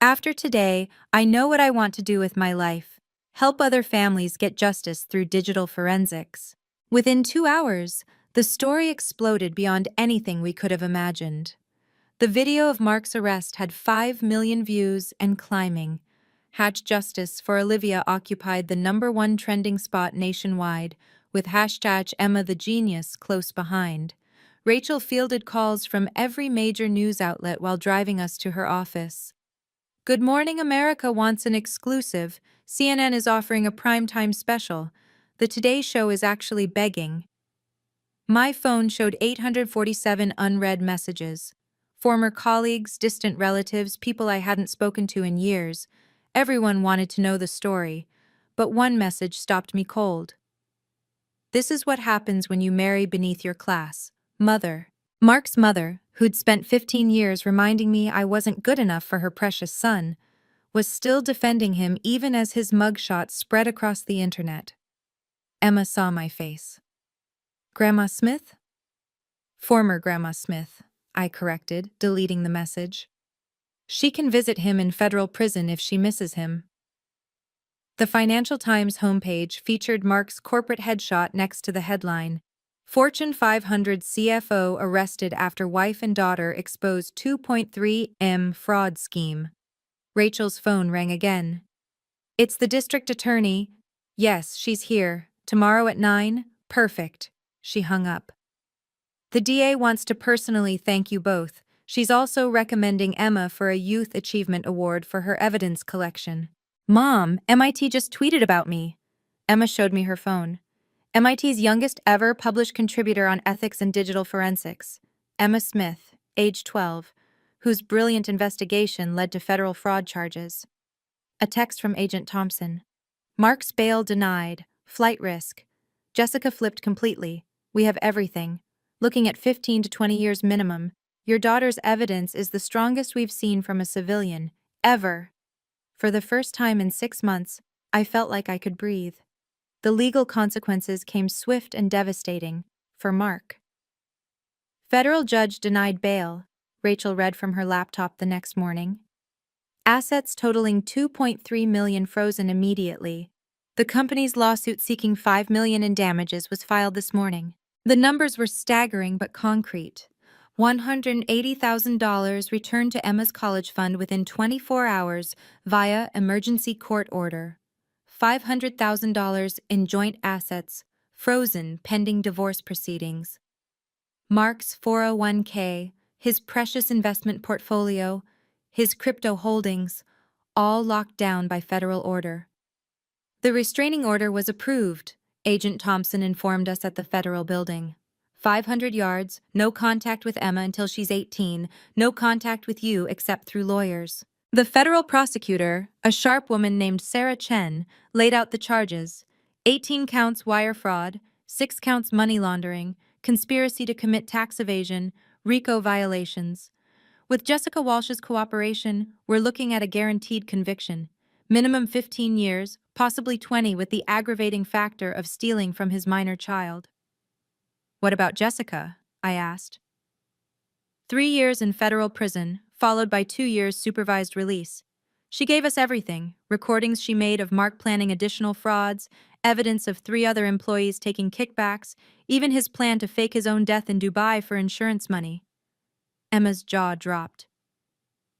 After today, I know what I want to do with my life. Help other families get justice through digital forensics. Within 2 hours, the story exploded beyond anything we could have imagined. The video of Mark's arrest had 5 million views and climbing. Hatch Justice for Olivia occupied the #1 trending spot nationwide, with hashtag Emma the Genius close behind. Rachel fielded calls from every major news outlet while driving us to her office. Good Morning America wants an exclusive. CNN is offering a primetime special. The Today Show is actually begging. My phone showed 847 unread messages. Former colleagues, distant relatives, people I hadn't spoken to in years. Everyone wanted to know the story, but one message stopped me cold. This is what happens when you marry beneath your class. Mother. Mark's mother, who'd spent 15 years reminding me I wasn't good enough for her precious son, was still defending him even as his mugshot spread across the internet. Emma saw my face. Grandma Smith? Former Grandma Smith, I corrected, deleting the message. She can visit him in federal prison if she misses him. The Financial Times homepage featured Mark's corporate headshot next to the headline, Fortune 500 CFO arrested after wife and daughter expose 2.3 M fraud scheme. Rachel's phone rang again. It's the district attorney. Yes, she's here. Tomorrow at 9? Perfect. She hung up. The DA wants to personally thank you both. She's also recommending Emma for a Youth Achievement Award for her evidence collection. Mom, MIT just tweeted about me. Emma showed me her phone. MIT's youngest ever published contributor on ethics and digital forensics, Emma Smith, age 12, whose brilliant investigation led to federal fraud charges. A text from Agent Thompson. Mark's bail denied. Flight risk. Jessica flipped completely. We have everything. Looking at 15 to 20 years minimum. Your daughter's evidence is the strongest we've seen from a civilian, ever. For the first time in 6 months, I felt like I could breathe. The legal consequences came swift and devastating, for Mark. Federal judge denied bail, Rachel read from her laptop the next morning. Assets totaling $2.3 million frozen immediately. The company's lawsuit seeking $5 million in damages was filed this morning. The numbers were staggering but concrete. $180,000 returned to Emma's college fund within 24 hours via emergency court order. $500,000 in joint assets, frozen pending divorce proceedings. Mark's 401k, his precious investment portfolio, his crypto holdings, all locked down by federal order. The restraining order was approved, Agent Thompson informed us at the federal building. 500 yards, no contact with Emma until she's 18, no contact with you except through lawyers. The federal prosecutor, a sharp woman named Sarah Chen, laid out the charges. 18 counts wire fraud, 6 counts money laundering, conspiracy to commit tax evasion, RICO violations. With Jessica Walsh's cooperation, we're looking at a guaranteed conviction. Minimum 15 years, possibly 20 with the aggravating factor of stealing from his minor child. What about Jessica? I asked. 3 years in federal prison, followed by 2 years supervised release. She gave us everything: recordings she made of Mark planning additional frauds, evidence of 3 other employees taking kickbacks, even his plan to fake his own death in Dubai for insurance money. Emma's jaw dropped.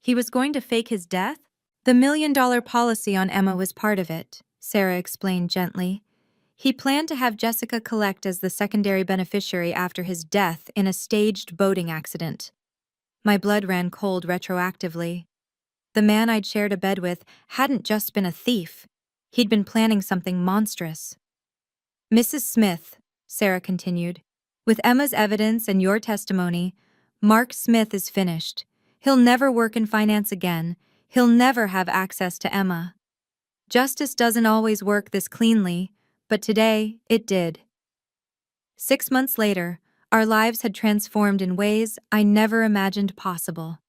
He was going to fake his death? The $1 million policy on Emma was part of it, Sarah explained gently. He planned to have Jessica collect as the secondary beneficiary after his death in a staged boating accident. My blood ran cold retroactively. The man I'd shared a bed with hadn't just been a thief. He'd been planning something monstrous. Mrs. Smith, Sarah continued, with Emma's evidence and your testimony, Mark Smith is finished. He'll never work in finance again. He'll never have access to Emma. Justice doesn't always work this cleanly, but today it did. 6 months later, our lives had transformed in ways I never imagined possible.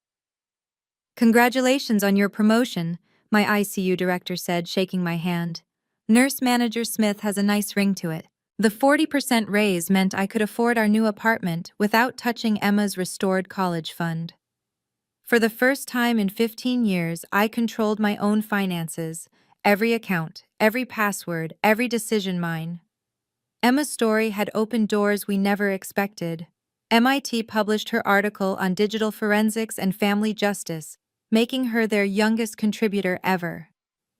Congratulations on your promotion, my ICU director said, shaking my hand. Nurse Manager Smith has a nice ring to it. The 40% raise meant I could afford our new apartment without touching Emma's restored college fund. For the first time in 15 years, I controlled my own finances, every account, every password, every decision mine. Emma's story had opened doors we never expected. MIT published her article on digital forensics and family justice, making her their youngest contributor ever.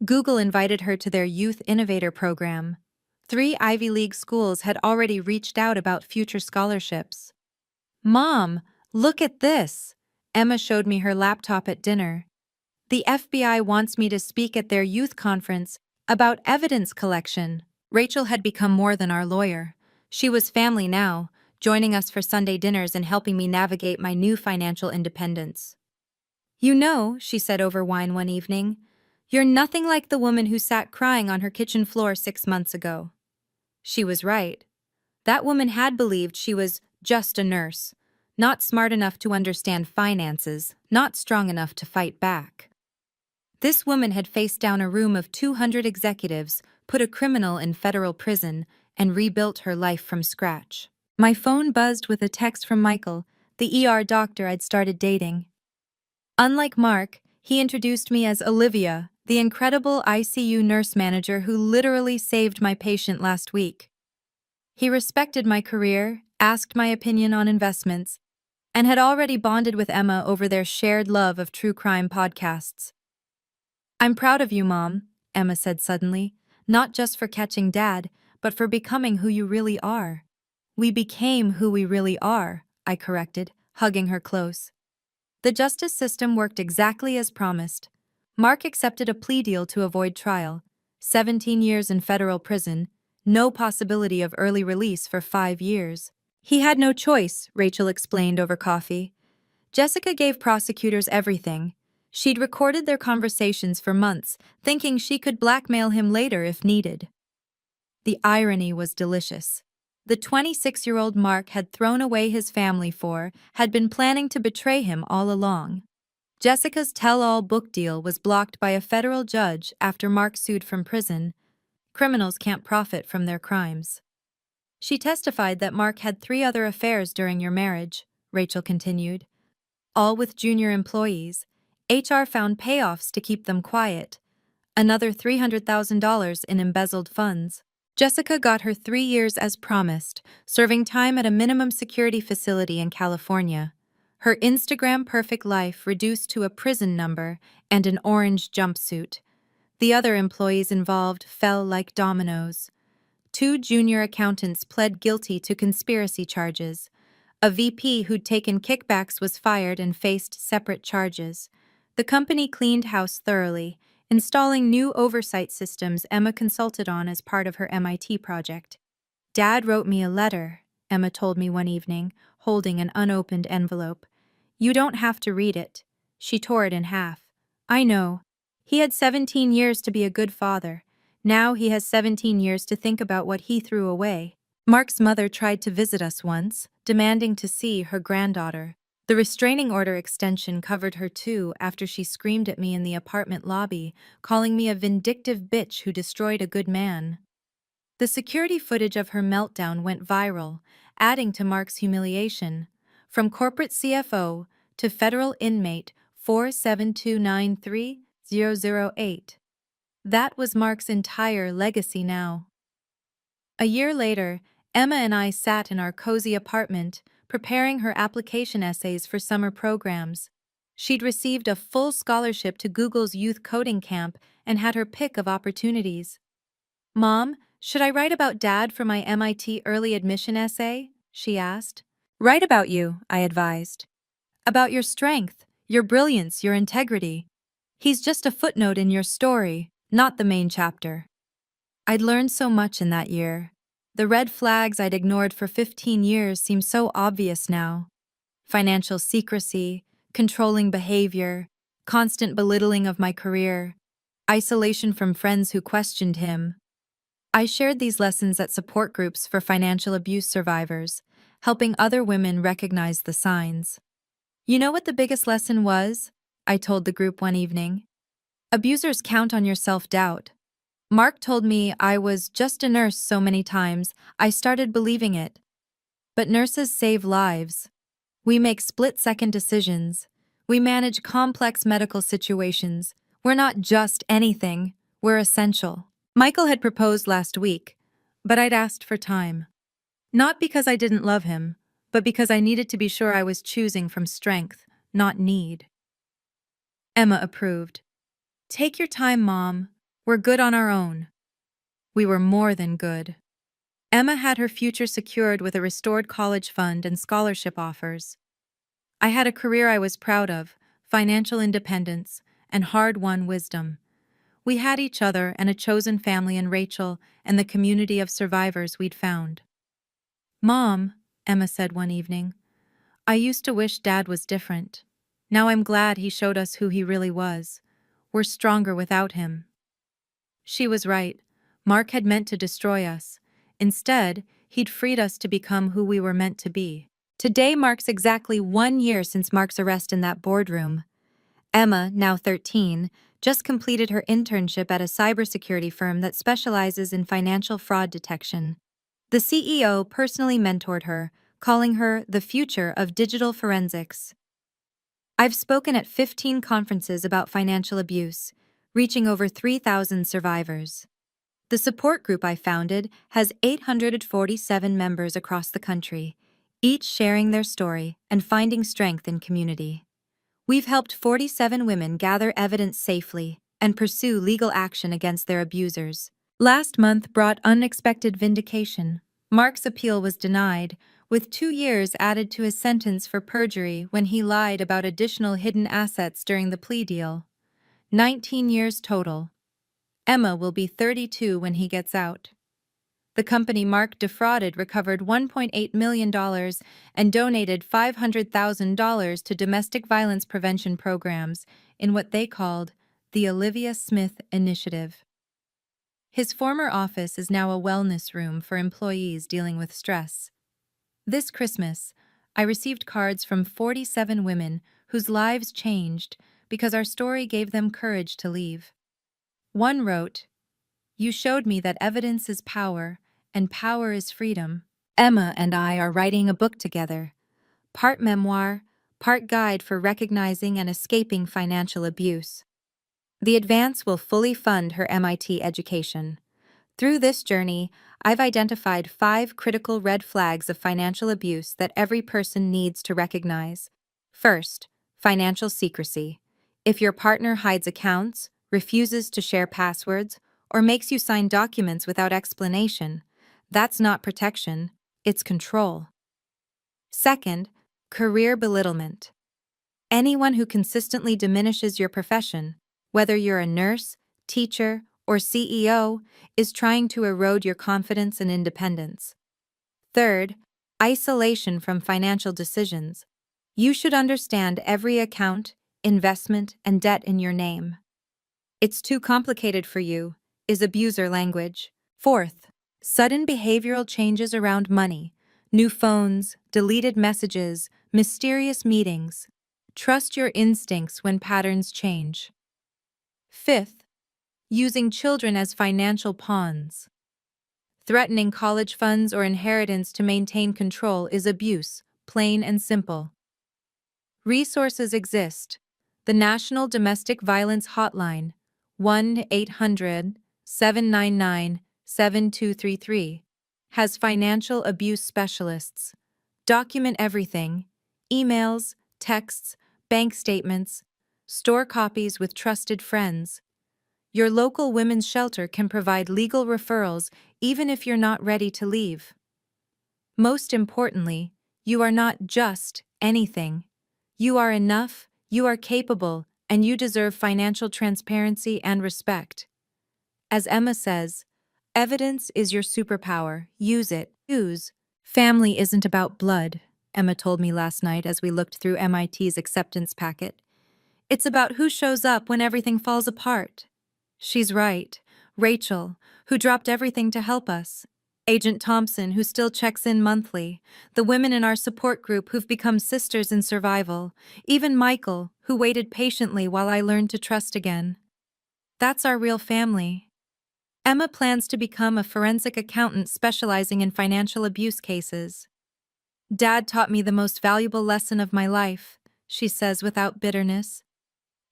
Google invited her to their Youth Innovator program. 3 Ivy League schools had already reached out about future scholarships. Mom, look at this! Emma showed me her laptop at dinner. The FBI wants me to speak at their youth conference about evidence collection. Rachel had become more than our lawyer. She was family now, joining us for Sunday dinners and helping me navigate my new financial independence. You know, she said over wine one evening, you're nothing like the woman who sat crying on her kitchen floor 6 months ago. She was right. That woman had believed she was just a nurse, not smart enough to understand finances, not strong enough to fight back. This woman had faced down a room of 200 executives, put a criminal in federal prison, and rebuilt her life from scratch. My phone buzzed with a text from Michael, the ER doctor I'd started dating. Unlike Mark, he introduced me as Olivia, the incredible ICU nurse manager who literally saved my patient last week. He respected my career, asked my opinion on investments, and had already bonded with Emma over their shared love of true crime podcasts. I'm proud of you, Mom, Emma said suddenly, not just for catching Dad, but for becoming who you really are. We became who we really are, I corrected, hugging her close. The justice system worked exactly as promised. Mark accepted a plea deal to avoid trial, 17 years in federal prison, no possibility of early release for 5 years. He had no choice, Rachel explained over coffee. Jessica gave prosecutors everything. She'd recorded their conversations for months, thinking she could blackmail him later if needed. The irony was delicious. The 26-year-old Mark had thrown away his family had been planning to betray him all along. Jessica's tell-all book deal was blocked by a federal judge after Mark sued from prison. Criminals can't profit from their crimes. She testified that Mark had 3 other affairs during your marriage, Rachel continued. All with junior employees. HR found payoffs to keep them quiet. Another $300,000 in embezzled funds. Jessica got her 3 years as promised, serving time at a minimum security facility in California. Her Instagram perfect life reduced to a prison number and an orange jumpsuit. The other employees involved fell like dominoes. 2 junior accountants pled guilty to conspiracy charges. A VP who'd taken kickbacks was fired and faced separate charges. The company cleaned house thoroughly, installing new oversight systems Emma consulted on as part of her MIT project. Dad wrote me a letter, Emma told me one evening, holding an unopened envelope. You don't have to read it. She tore it in half. I know. He had 17 years to be a good father. Now he has 17 years to think about what he threw away. Mark's mother tried to visit us once, demanding to see her granddaughter. The restraining order extension covered her too after she screamed at me in the apartment lobby, calling me a vindictive bitch who destroyed a good man. The security footage of her meltdown went viral, adding to Mark's humiliation. From corporate CFO to federal inmate 47293-008. That was Mark's entire legacy now. A year later, Emma and I sat in our cozy apartment, preparing her application essays for summer programs. She'd received a full scholarship to Google's youth coding camp and had her pick of opportunities. "Mom, should I write about Dad for my MIT early admission essay?" she asked. "Write about you," I advised. "About your strength, your brilliance, your integrity. He's just a footnote in your story, not the main chapter." I'd learned so much in that year. The red flags I'd ignored for 15 years seemed so obvious now. Financial secrecy, controlling behavior, constant belittling of my career, isolation from friends who questioned him. I shared these lessons at support groups for financial abuse survivors, helping other women recognize the signs. "You know what the biggest lesson was?" I told the group one evening. "Abusers count on your self-doubt." Mark told me I was just a nurse so many times, I started believing it. But nurses save lives. We make split-second decisions. We manage complex medical situations. We're not just anything, we're essential. Michael had proposed last week, but I'd asked for time. Not because I didn't love him, but because I needed to be sure I was choosing from strength, not need. Emma approved. "Take your time, Mom. We're good on our own." We were more than good. Emma had her future secured with a restored college fund and scholarship offers. I had a career I was proud of, financial independence, and hard-won wisdom. We had each other and a chosen family in Rachel and the community of survivors we'd found. "Mom," Emma said one evening, "I used to wish Dad was different. Now I'm glad he showed us who he really was. We're stronger without him." She was right. Mark had meant to destroy us. Instead, he'd freed us to become who we were meant to be. Today marks exactly 1 year since Mark's arrest in that boardroom. Emma, now 13, just completed her internship at a cybersecurity firm that specializes in financial fraud detection. The CEO personally mentored her, calling her the future of digital forensics. I've spoken at 15 conferences about financial abuse, reaching over 3,000 survivors. The support group I founded has 847 members across the country, each sharing their story and finding strength in community. We've helped 47 women gather evidence safely and pursue legal action against their abusers. Last month brought unexpected vindication. Mark's appeal was denied, with 2 years added to his sentence for perjury when he lied about additional hidden assets during the plea deal. 19 years total. Emma will be 32 when he gets out. The company Mark defrauded recovered $1.8 million and donated $500,000 to domestic violence prevention programs in what they called the Olivia Smith Initiative. His former office is now a wellness room for employees dealing with stress. This Christmas, I received cards from 47 women whose lives changed because our story gave them courage to leave. One wrote, "You showed me that evidence is power, and power is freedom." Emma and I are writing a book together, part memoir, part guide for recognizing and escaping financial abuse. The advance will fully fund her MIT education. Through this journey, I've identified 5 critical red flags of financial abuse that every person needs to recognize. First, financial secrecy. If your partner hides accounts, refuses to share passwords, or makes you sign documents without explanation, that's not protection, it's control. Second, career belittlement. Anyone who consistently diminishes your profession, whether you're a nurse, teacher, or CEO, is trying to erode your confidence and independence. Third, isolation from financial decisions. You should understand every account, investment, and debt in your name. "It's too complicated for you," is abuser language. Fourth, sudden behavioral changes around money. New phones, deleted messages, Mysterious meetings. Trust your instincts when patterns change. Fifth, using children as financial pawns. Threatening college funds or inheritance to maintain control is abuse, plain and simple. Resources exist. The National Domestic Violence Hotline, 1-800-799-7233, has financial abuse specialists. Document everything: emails, texts, bank statements. Store copies with trusted friends. Your local women's shelter can provide legal referrals even if you're not ready to leave. Most importantly, you are not just anything. You are enough, you are capable, and you deserve financial transparency and respect. As Emma says, evidence is your superpower. Use it. Use. Family isn't about blood, Emma told me last night as we looked through MIT's acceptance packet. It's about who shows up when everything falls apart. She's right. Rachel, who dropped everything to help us. Agent Thompson, who still checks in monthly. The women in our support group who've become sisters in survival. Even Michael, who waited patiently while I learned to trust again. That's our real family. Emma plans to become a forensic accountant specializing in financial abuse cases. Dad taught me the most valuable lesson of my life, she says without bitterness.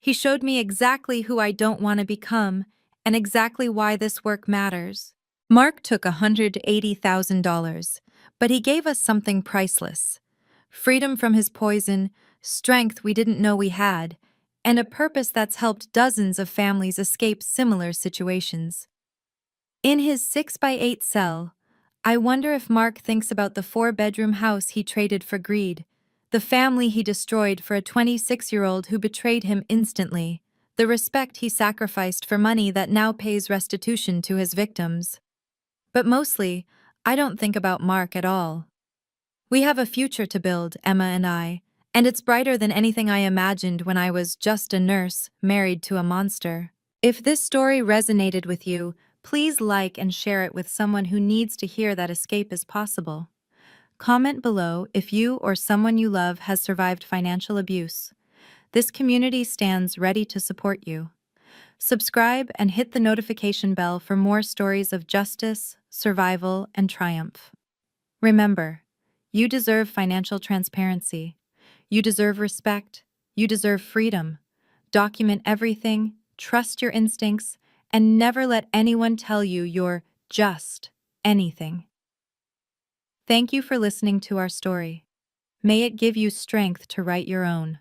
He showed me exactly who I don't want to become and exactly why this work matters. Mark took $180,000, but he gave us something priceless: freedom from his poison, strength we didn't know we had, and a purpose that's helped dozens of families escape similar situations. In his 6x8 cell, I wonder if Mark thinks about the 4-bedroom house he traded for greed, the family he destroyed for a 26-year-old who betrayed him instantly, the respect he sacrificed for money that now pays restitution to his victims. But mostly, I don't think about Mark at all. We have a future to build, Emma and I, and it's brighter than anything I imagined when I was just a nurse married to a monster. If this story resonated with you, please like and share it with someone who needs to hear that escape is possible. Comment below if you or someone you love has survived financial abuse. This community stands ready to support you. Subscribe and hit the notification bell for more stories of justice, survival, and triumph. Remember, you deserve financial transparency. You deserve respect. You deserve freedom. Document everything, trust your instincts, and never let anyone tell you you're just anything. Thank you for listening to our story. May it give you strength to write your own.